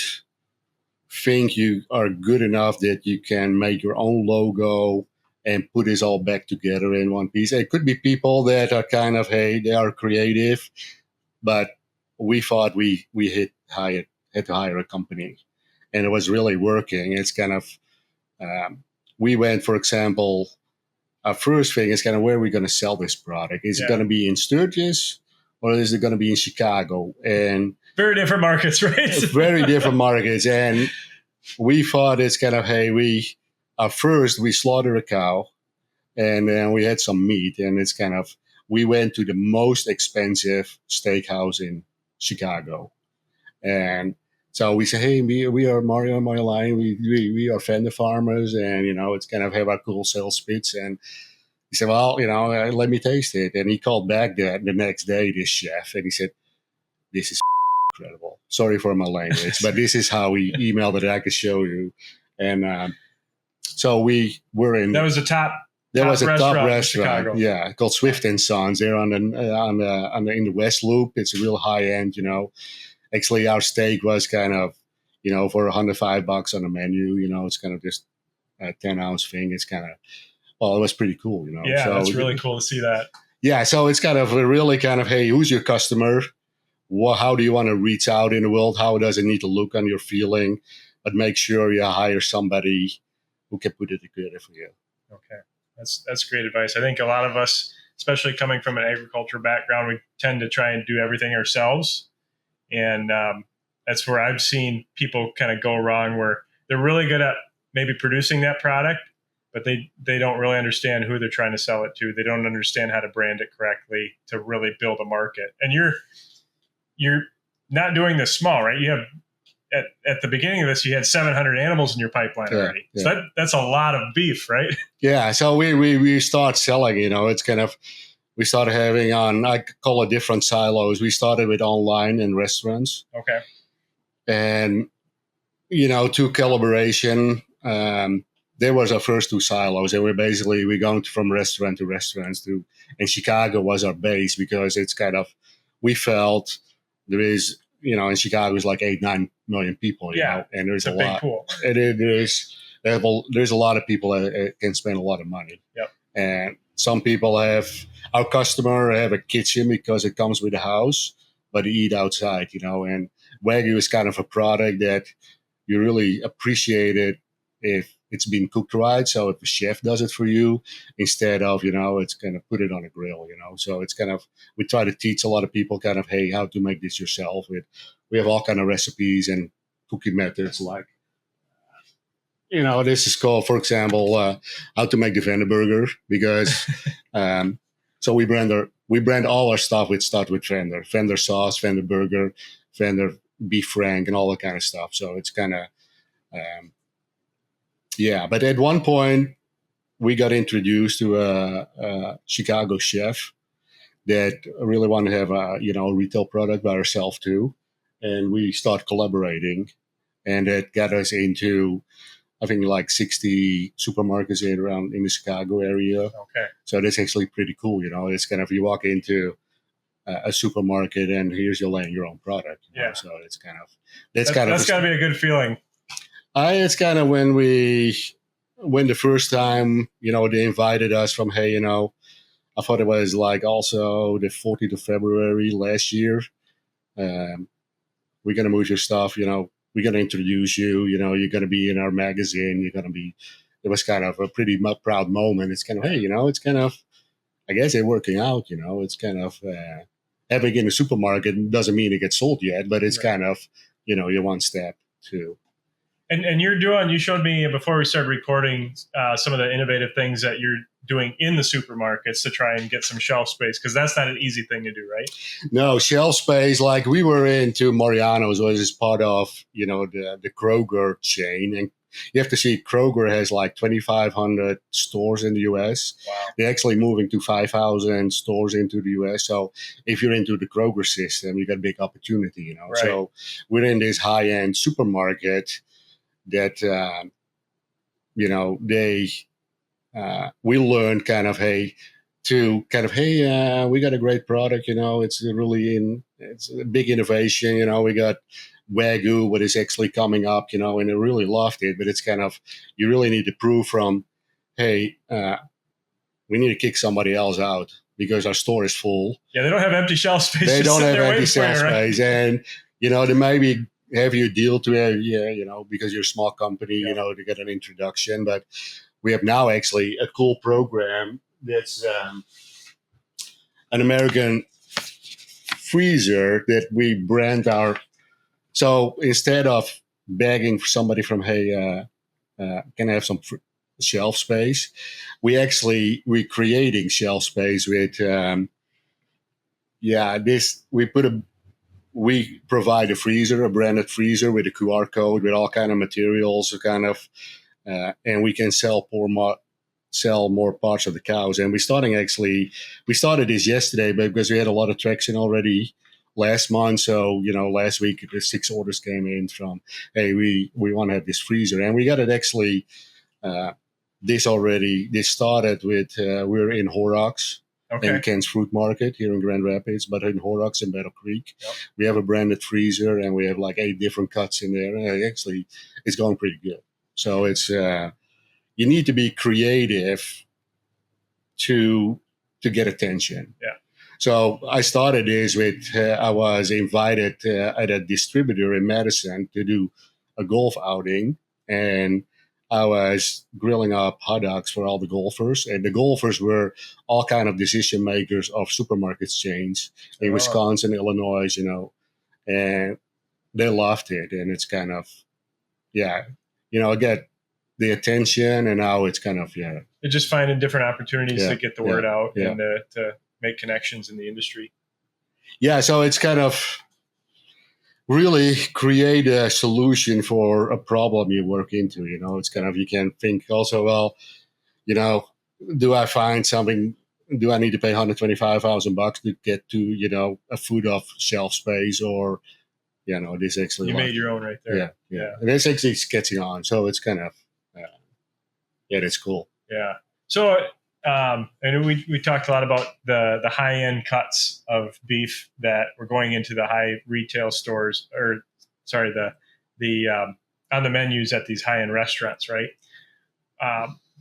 think you are good enough that you can make your own logo and put this all back together in one piece. It could be people that are kind of, hey, they are creative, but we thought we had to hire a company, and it was really working. It's kind of, we went, for example, our first thing is kind of, where are we going to sell this product? Is it going to be in Sturgis or is it going to be in Chicago? And very different markets, right? Very different markets. And we thought it's kind of, hey, we slaughtered a cow and then we had some meat, and it's kind of, we went to the most expensive steakhouse in Chicago. And so we say, hey, we are Mario and Marjolein. We are Vander Farmers, and it's kind of have our cool sales pitch. And he said, well, let me taste it. And he called back the next day, this chef, and he said, this is incredible. Sorry for my language, but this is how he emailed it. I could show you. And so we were in. That was a top. There was a top restaurant, restaurant, yeah, called Swift and Sons. They're in the West Loop. It's a real high end, Actually, our steak was kind of, for $105 on the menu. It's kind of just a 10-ounce thing. It's kind of, well, it was pretty cool, Yeah, so, that's really cool to see that. Yeah, so it's kind of really kind of, hey, who's your customer? How do you want to reach out in the world? How does it need to look on your feeling? But make sure you hire somebody who can put it together for you. Okay, that's great advice. I think a lot of us, especially coming from an agriculture background, we tend to try and do everything ourselves. And that's where I've seen people kind of go wrong, where they're really good at maybe producing that product, but they don't really understand who they're trying to sell it to. They don't understand how to brand it correctly to really build a market. And you're not doing this small, right? You have at the beginning of this, you had 700 animals in your pipeline already. Yeah. So that's a lot of beef, right? Yeah. So we start selling, it's kind of, we started having I call it different silos. We started with online and restaurants. Okay. And, to collaboration, there was our first two silos. And we're going from restaurant to restaurants and Chicago was our base because it's kind of, we felt there is, in Chicago is like 8-9 million people, and there's a lot. Pool. There's a lot of people that can spend a lot of money. Yep. And some people our customer have a kitchen because it comes with the house, but they eat outside, and Wagyu is kind of a product that you really appreciate it if it's been cooked right. So if a chef does it for you instead of, it's kind of put it on a grill, So it's kind of, we try to teach a lot of people kind of, hey, how to make this yourself. We have all kind of recipes and cooking methods like, this is called, for example, how to make the Vander burger because, so we brand all our stuff with Vander sauce, Vander burger, Vander beef frank and all that kind of stuff. So it's kind of, but at one point we got introduced to a Chicago chef that really wanted to have a retail product by ourselves too, and we start collaborating, and that got us into I think like 60 supermarkets around in the Chicago area. Okay, so that's actually pretty cool. It's kind of you walk into a supermarket and here's your laying your own product. So it's kind of that's got to be a good feeling. It's kind of when the first time, they invited us from, hey, I thought it was like also the 14th of February last year. We're going to move your stuff, we're going to introduce you, you're going to be in our magazine. It was kind of a pretty proud moment. It's kind of, hey, it's kind of, I guess they're working out, it's kind of, having in a supermarket doesn't mean it gets sold yet, but it's kind of, you're one step to. And you showed me before we started recording some of the innovative things that you're doing in the supermarkets to try and get some shelf space, because that's not an easy thing to do, right? No, shelf space, like we were into Mariano's, which is part of, the Kroger chain. And you have to see Kroger has like 2,500 stores in the U.S. Wow. They're actually moving to 5,000 stores into the U.S. So if you're into the Kroger system, you got a big opportunity, Right. So we're in this high-end supermarket that, we learned kind of, we got a great product, it's a big innovation, we got Wagyu, what is actually coming up, and I really loved it, but it's kind of, you really need to prove from, hey, we need to kick somebody else out because our store is full. Yeah, they don't have empty shelf space. They don't have empty shelf space. And, they maybe have you a deal to because you're a small company, to get an introduction. But we have now actually a cool program that's an American freezer that we brand our. So instead of begging for somebody from, hey, can I have some shelf space? We're creating shelf space with, we provide a branded freezer with a QR code with all kind of materials, and we can sell more parts of the cows. And we started this yesterday, but because we had a lot of traction already last month. So, last week the 6 orders came in from, hey, we want to have this freezer, and we got it actually. This started with we're in Horrocks. Okay. In Kent's Fruit Market here in Grand Rapids, but in Horrocks and Battle Creek. Yep. We have a branded freezer, and we have like 8 different cuts in there. And actually, it's going pretty good. So it's you need to be creative to get attention. Yeah. So I started this with I was invited at a distributor in Madison to do a golf outing, and I was grilling up hot dogs for all the golfers, and the golfers were all kind of decision makers of supermarket chains in Wisconsin, Illinois, and they loved it. And it's kind of, I get the attention, and now it's kind of, You're just finding different opportunities to get the word out and to make connections in the industry. Yeah. So it's kind of, really create a solution for a problem you work into. It's kind of, you can think also, well, do I find something? Do I need to pay $125,000 to get to a foot of shelf space, or this actually you made your own right there. Yeah. And it's actually catching on, so it's kind of it's cool. Yeah. So and we talked a lot about the high end cuts of beef that were going into the high retail stores, or sorry, the on the menus at these high end restaurants, right?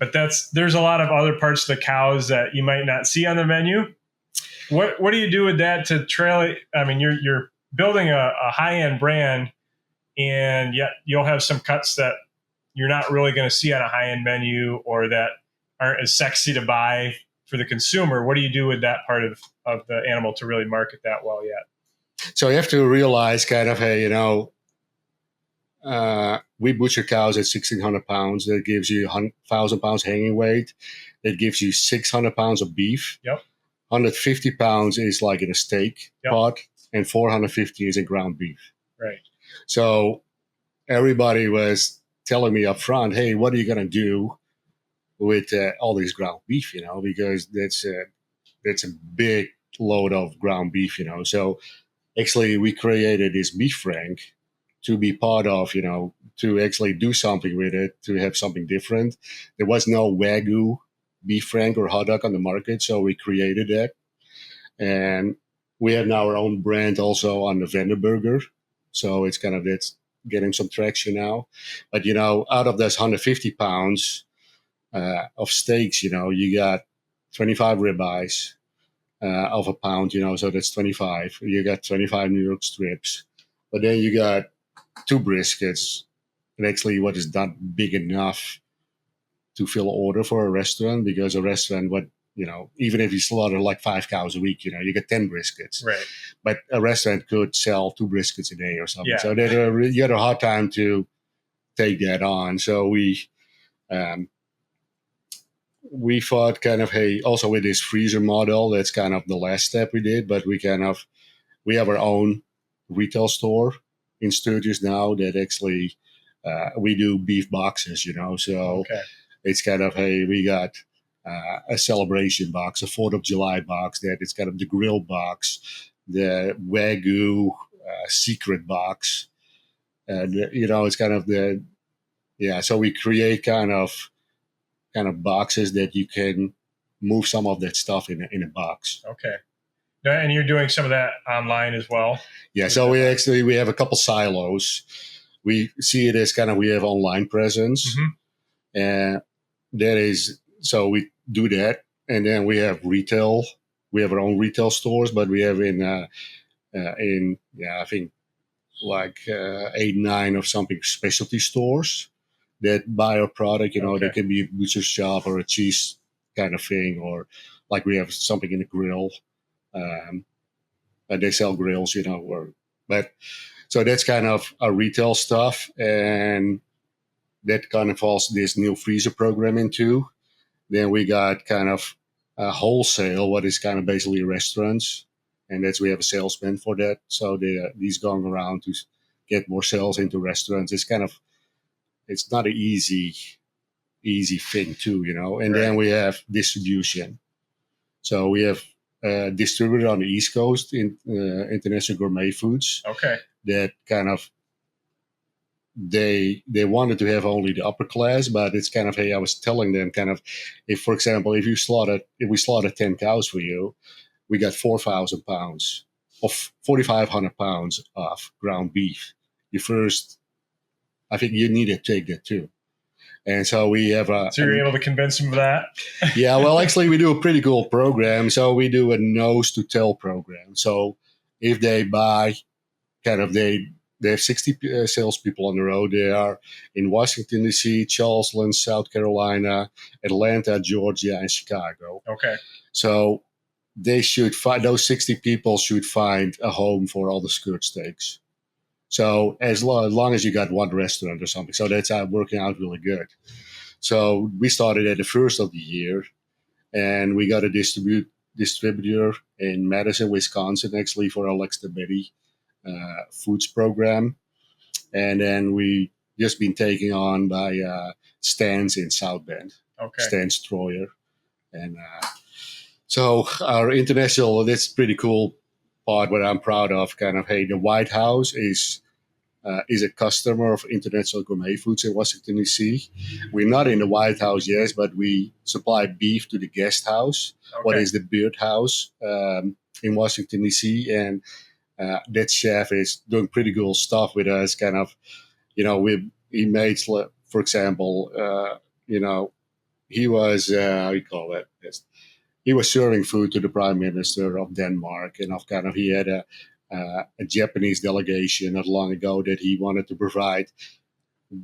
But there's a lot of other parts of the cows that you might not see on the menu. What do you do with that to trail it? I mean, you're building a high end brand, and yet you'll have some cuts that you're not really going to see on a high end menu, or that aren't as sexy to buy for the consumer. What do you do with that part of the animal to really market that well yet? So you have to realize kind of, hey, we butcher cows at 1,600 pounds. That gives you 1,000 pounds hanging weight. That gives you 600 pounds of beef. Yep. 150 pounds is like in a steak pot, and 450 is in ground beef. Right. So everybody was telling me up front, hey, what are you going to do with all this ground beef, because that's a big load of ground beef, So actually we created this beef frank to be part of, to actually do something with it, to have something different. There was no Wagyu beef frank or hot dog on the market, so we created that. And we have now our own brand also on the Vander burger. So it's getting some traction now. But, out of those 150 pounds of steaks, you got 25 ribeyes of a pound, so that's 25. You got 25 New York strips. But then you got 2 briskets, and actually what is not big enough to fill an order for a restaurant, because a restaurant, even if you slaughter like 5 cows a week, you get 10 briskets. Right. But a restaurant could sell 2 briskets a day or something. Yeah. So you had a hard time to take that on. So we thought kind of, hey, also with this freezer model, that's kind of the last step we did, but we have our own retail store in Sturgis now that actually we do beef boxes, so it's kind of, hey, we got a celebration box, a 4th of July box, that it's kind of the grill box, the Wagyu secret box, and it's kind of so we create kind of boxes that you can move some of that stuff in a box. Okay. And you're doing some of that online as well? Yeah, so we have a couple silos. We see it as kind of, we have online presence. Mm-hmm. And so we do that. And then we have retail. We have our own retail stores, but we have I think like 8, 9 of something specialty stores that buy our product. They can be a butcher shop or a cheese kind of thing, or like we have something in the grill. They sell grills, but so that's kind of our retail stuff, and that kind of falls this new freezer program into. Then we got kind of a wholesale, what is kind of basically restaurants, and we have a salesman for that. So he's going around to get more sales into restaurants. It's not an easy thing too, And Right. then we have distribution. So we have a distributor on the East Coast in International Gourmet Foods. Okay. That kind of they wanted to have only the upper class, but it's kind of, hey, I was telling them kind of, if, for example, if we slaughter 10 cows for you, we got 4,000 pounds of 4,500 pounds of ground beef. I think you need to take that too. And so we have So you're able to convince them of that? Yeah, well, actually, we do a pretty cool program. So we do a nose to tail program. So if they buy, kind of, they have 60 salespeople on the road. They are in Washington, D.C., Charleston, South Carolina, Atlanta, Georgia, and Chicago. Okay. So those 60 people should find a home for all the skirt steaks. So as long as you got one restaurant or something. So that's working out really good. So we started at the first of the year, and we got a distributor in Madison, Wisconsin, actually, for Alexa Betty foods program. And then we just been taken on by Stans in South Bend, Stan Stroyer. And so our international, that's pretty cool part what I'm proud of. Kind of, hey, the White House is a customer of International Gourmet Foods in Washington, D.C. We're not in the White House yet, but we supply beef to the guest house, what is the Bird House in Washington, D.C. And that chef is doing pretty cool stuff with us. Kind of, he made, for example, he was, how you call it? He was serving food to the Prime Minister of Denmark, and he had a Japanese delegation not long ago that he wanted to provide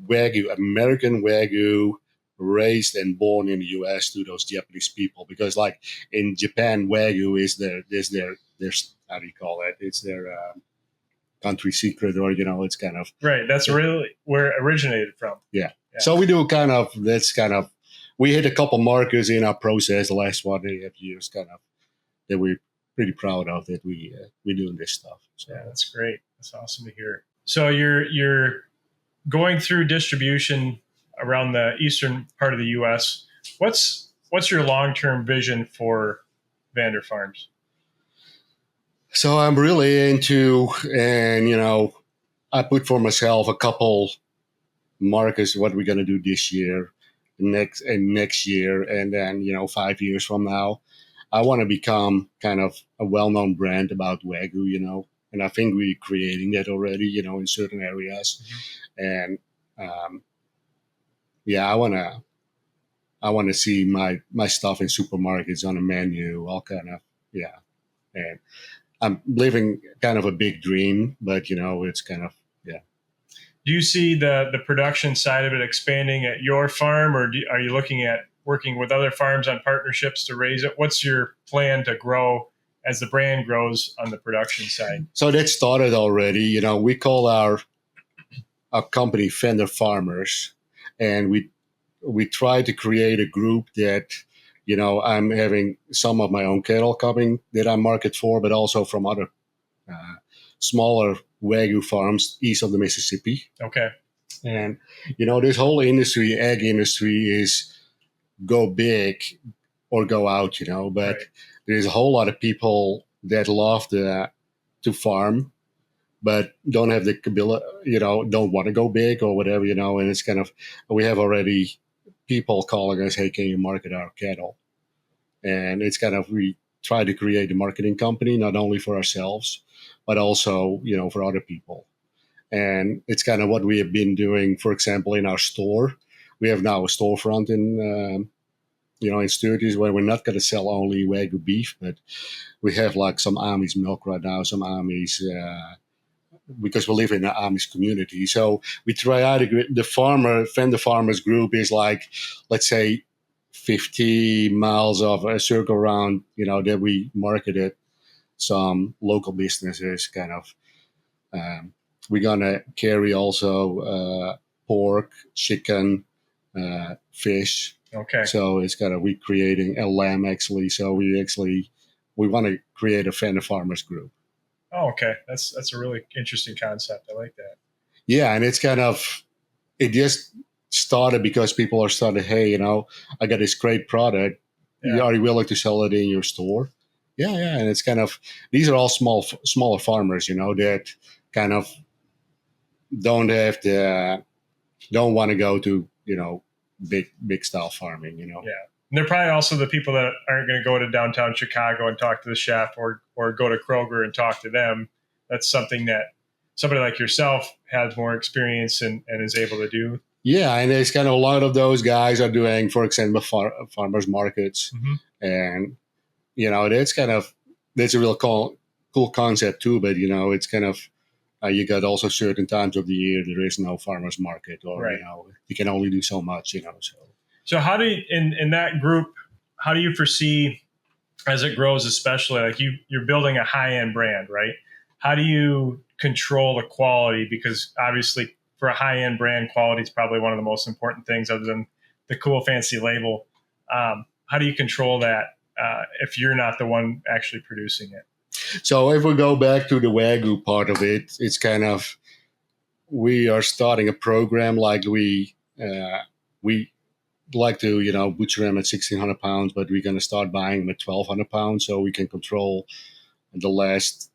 Wagyu, American Wagyu, raised and born in the U.S. to those Japanese people, because like in Japan, Wagyu is their how do you call it? It's their country secret, or it's kind of right. That's really where it originated from. Yeah. So we do we hit a couple markers in our process the last 1.5 years, that we're pretty proud of, that we're doing this stuff. So. Yeah, that's great. That's awesome to hear. So you're going through distribution around the eastern part of the U.S. What's your long-term vision for Vander Farms? So I'm really into, and I put for myself a couple markers, what we're going to do this year, next year, and then 5 years from now. I want to become kind of a well-known brand about Wagyu, and I think we're creating that already, in certain areas. Mm-hmm. And I want to see my stuff in supermarkets on a menu, all kind of, and I'm living kind of a big dream, but it's kind of, Do you see the production side of it expanding at your farm, or are you looking at working with other farms on partnerships to raise it? What's your plan to grow as the brand grows on the production side? So that started already. We call our company Vander Farmers, and we try to create a group that, I'm having some of my own cattle coming that I market for, but also from other smaller Wagyu farms east of the Mississippi. Okay. And, this whole industry, egg industry, is go big or go out, but there's a whole lot of people that love to farm, but don't have the ability, don't want to go big or whatever, and it's kind of, we have already people calling us, hey, can you market our cattle? And it's kind of, we try to create a marketing company, not only for ourselves, but also, for other people. And it's kind of what we have been doing, for example, in our store. We have now a storefront in Sturgis, where we're not going to sell only Wagyu beef, but we have like some Amish milk right now, some Amish, because we live in an Amish community. So we try out the Vander Farmers group is like, let's say, 50 miles of a circle around, that we marketed some local businesses kind of. We're going to carry also pork, chicken, fish. Okay. So it's kind of, we're creating a lamb actually. So we want to create a Vander Farmers group. Oh, okay. That's a really interesting concept. I like that. Yeah. And it's kind of, it just started because people are starting, hey, I got this great product. Yeah. Are you willing to sell it in your store? Yeah. And it's kind of, these are all smaller farmers, that kind of don't want to go to, big style farming, Yeah. And they're probably also the people that aren't going to go to downtown Chicago and talk to the chef or go to Kroger and talk to them. That's something that somebody like yourself has more experience and is able to do. Yeah. And there's kind of a lot of those guys are doing, for example, farmers markets. Mm-hmm. And, that's a real cool concept too. But, it's kind of, you got also certain times of the year there is no farmers market, or right. You can only do so much. So how do you, in that group, how do you foresee as it grows, especially like you're building a high end brand, right? How do you control the quality? Because obviously, for a high end brand, quality is probably one of the most important things, other than the cool fancy label. How do you control that if you're not the one actually producing it? So if we go back to the Wagyu part of it, it's kind of, we are starting a program like we like to, butcher them at 1,600 pounds, but we're going to start buying them at 1,200 pounds so we can control the last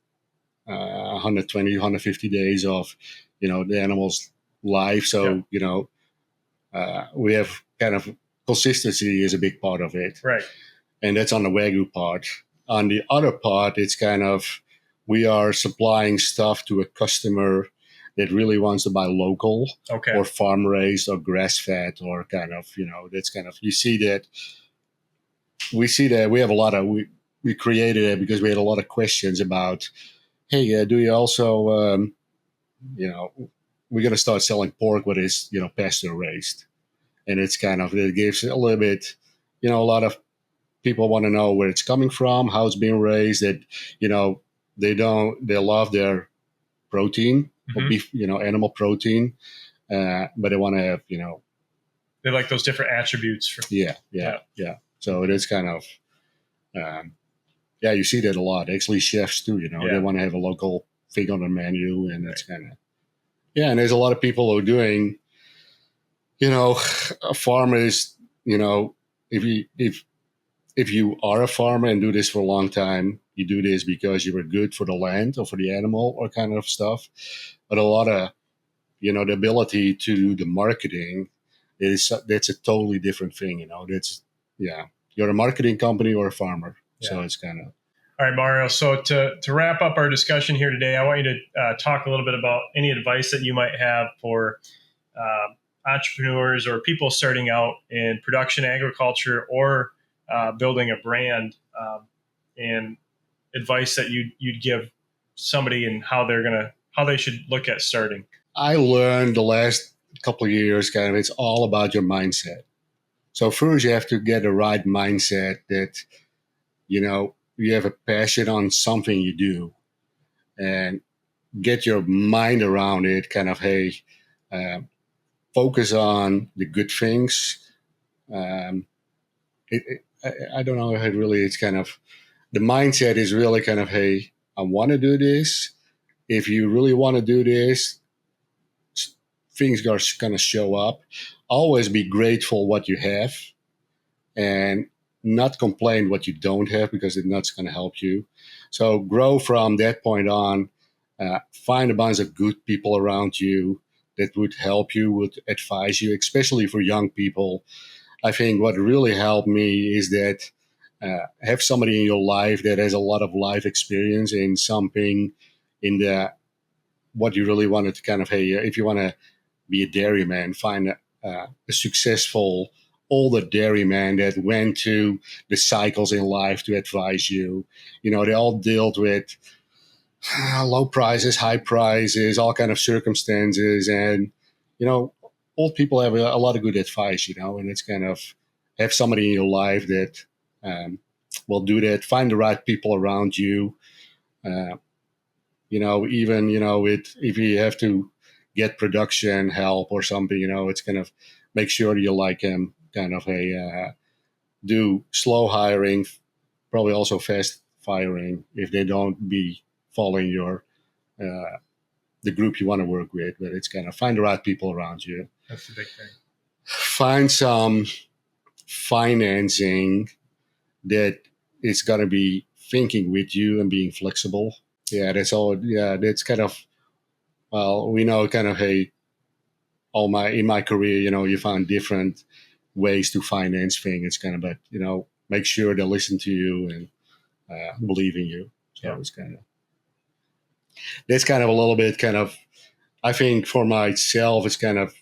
120, 150 days of, the animal's life. So, we have kind of consistency is a big part of it. Right. And that's on the Wagyu part. On the other part, it's kind of, we are supplying stuff to a customer that really wants to buy local or farm raised or grass fed or kind of, that's kind of, we see that we have a lot of, we created it because we had a lot of questions about, hey, do you also, we're going to start selling pork what is, pasture raised. And it's kind of, it gives a little bit, a lot of people want to know where it's coming from, how it's being raised, that, they love their protein, or beef, animal protein, but they want to have, they like those different attributes. Yeah. So it is kind of, you see that a lot. Actually, chefs too, they want to have a local thing on the menu, and it's kind of, and there's a lot of people who are doing, a farmer is, if you are a farmer and do this for a long time, you do this because you were good for the land or for the animal or kind of stuff. But a lot of, the ability to do the marketing that's a totally different thing. That's, you're a marketing company or a farmer. Yeah. So it's kind of. All right, Mario. So to wrap up our discussion here today, I want you to talk a little bit about any advice that you might have for entrepreneurs or people starting out in production agriculture or building a brand, and advice that you'd give somebody and how they should look at starting. I learned the last couple of years kind of it's all about your mindset. So first you have to get the right mindset that, you have a passion on something you do, and get your mind around it. Kind of, hey, focus on the good things. I don't know how really it's kind of, the mindset is really kind of, hey, I want to do this. If you really want to do this, things are going to show up. Always be grateful what you have and not complain what you don't have, because it's not going to help you. So grow from that point on. Find a bunch of good people around you that would help you, would advise you, especially for young people. I think what really helped me is that have somebody in your life that has a lot of life experience in something, in what you really wanted to kind of, hey, if you want to be a dairyman, find a successful older dairyman that went to the cycles in life to advise you. They all dealt with low prices, high prices, all kind of circumstances. And, old people have a lot of good advice, and it's kind of have somebody in your life that will do that. Find the right people around you. Even, if you have to get production help or something, it's kind of make sure you like him, kind of do slow hiring, probably also fast firing if they don't be following your the group you want to work with. But it's kind of find the right people around you. That's the big thing. Find some financing that is going to be thinking with you and being flexible. Yeah, that's all. Yeah, that's kind of, well, we know kind of, hey, in my career, you find different ways to finance things. It's kind of, but, make sure they listen to you and believe in you. So it's kind of, that's kind of a little bit kind of, I think for myself, it's kind of,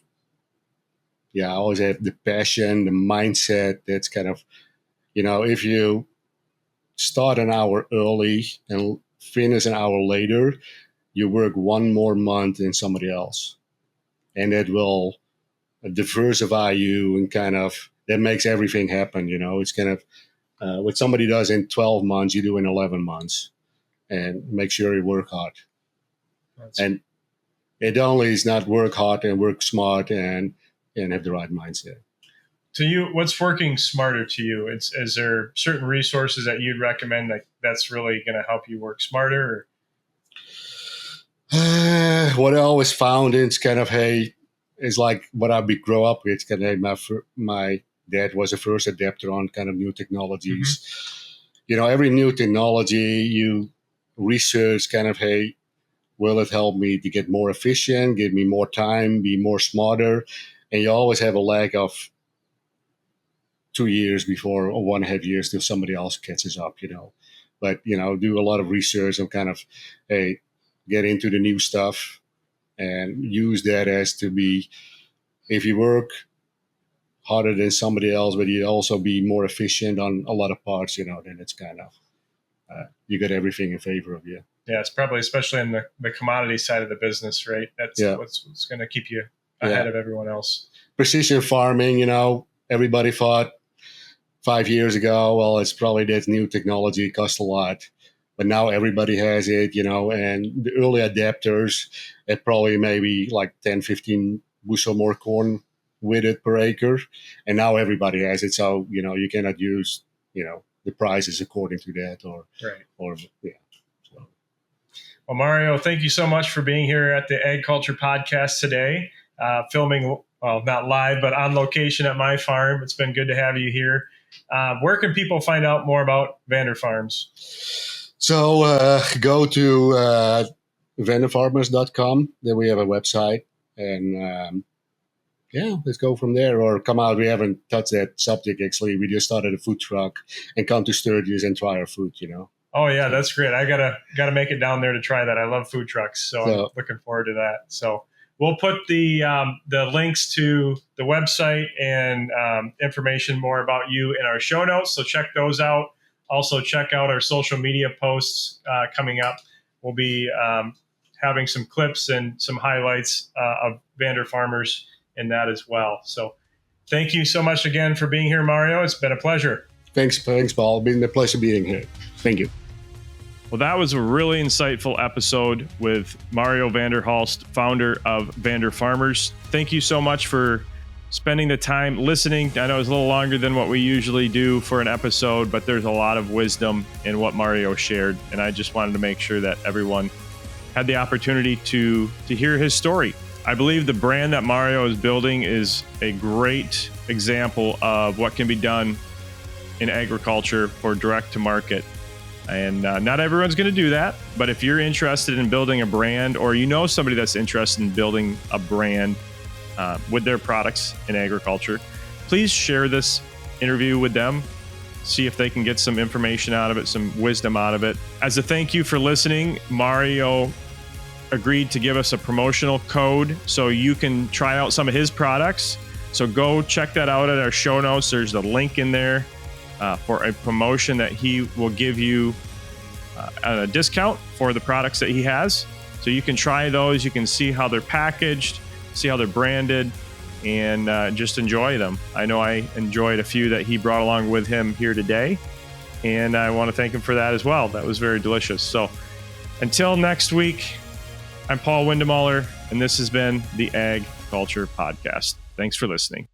I always have the passion, the mindset. That's kind of, if you start an hour early and finish an hour later, you work one more month than somebody else. And that will diversify you and kind of, that makes everything happen. It's kind of, what somebody does in 12 months, you do in 11 months, and make sure you work hard. And it only is not work hard and work smart and have the right mindset. to you, what's working smarter to you? Is there certain resources that you'd recommend that's really going to help you work smarter? What I always found is kind of, is like what I grow up with. Kind of, my dad was the first adapter on kind of new technologies. Mm-hmm. Every new technology you research kind of, will it help me to get more efficient, give me more time, be more smarter? And you always have a lag of 2 years before, or 1.5 years till somebody else catches up, But, do a lot of research and kind of, get into the new stuff and use that as to be, if you work harder than somebody else, but you also be more efficient on a lot of parts, then it's kind of, you got everything in favor of you. Yeah, it's probably, especially in the commodity side of the business, right? That's what's going to keep you ahead of everyone else. Precision farming, everybody thought 5 years ago, well, it's probably that new technology, costs a lot. But now everybody has it, and the early adapters, it probably maybe like 10, 15 bushel more corn with it per acre. And now everybody has it. So, you cannot use, the prices according to that So. Well, Mario, thank you so much for being here at the AgCulture Podcast today, filming, well, not live, but on location at my farm. It's been good to have you here. Where can people find out more about Vander Farms? So go to VanderFarmers.com. Then we have a website. And let's go from there. Or come out. We haven't touched that subject, actually. We just started a food truck and come to Sturgis and try our food, Oh, yeah, that's great. I gotta make it down there to try that. I love food trucks. So I'm looking forward to that. So we'll put the links to the website and information more about you in our show notes. So check those out. Also, check out our social media posts coming up. We'll be having some clips and some highlights of Vander Farmers in that as well. So thank you so much again for being here, Mario. It's been a pleasure. Thanks, Paul. It's been a pleasure being here. Thank you. Well, that was a really insightful episode with Mario VanderHulst, founder of Vander Farmers. Thank you so much for spending the time listening. I know it's a little longer than what we usually do for an episode, but there's a lot of wisdom in what Mario shared. And I just wanted to make sure that everyone had the opportunity to hear his story. I believe the brand that Mario is building is a great example of what can be done in agriculture for direct to market. And not everyone's going to do that. But if you're interested in building a brand, or somebody that's interested in building a brand with their products in agriculture, please share this interview with them. See if they can get some information out of it, some wisdom out of it. As a thank you for listening, Mario agreed to give us a promotional code so you can try out some of his products. So go check that out at our show notes. There's a link in there for a promotion that he will give you a discount for the products that he has. So you can try those. You can see how they're packaged, see how they're branded, and just enjoy them. I know I enjoyed a few that he brought along with him here today, and I want to thank him for that as well. That was very delicious. So until next week, I'm Paul Windemuller, and this has been the AgCulture Podcast. Thanks for listening.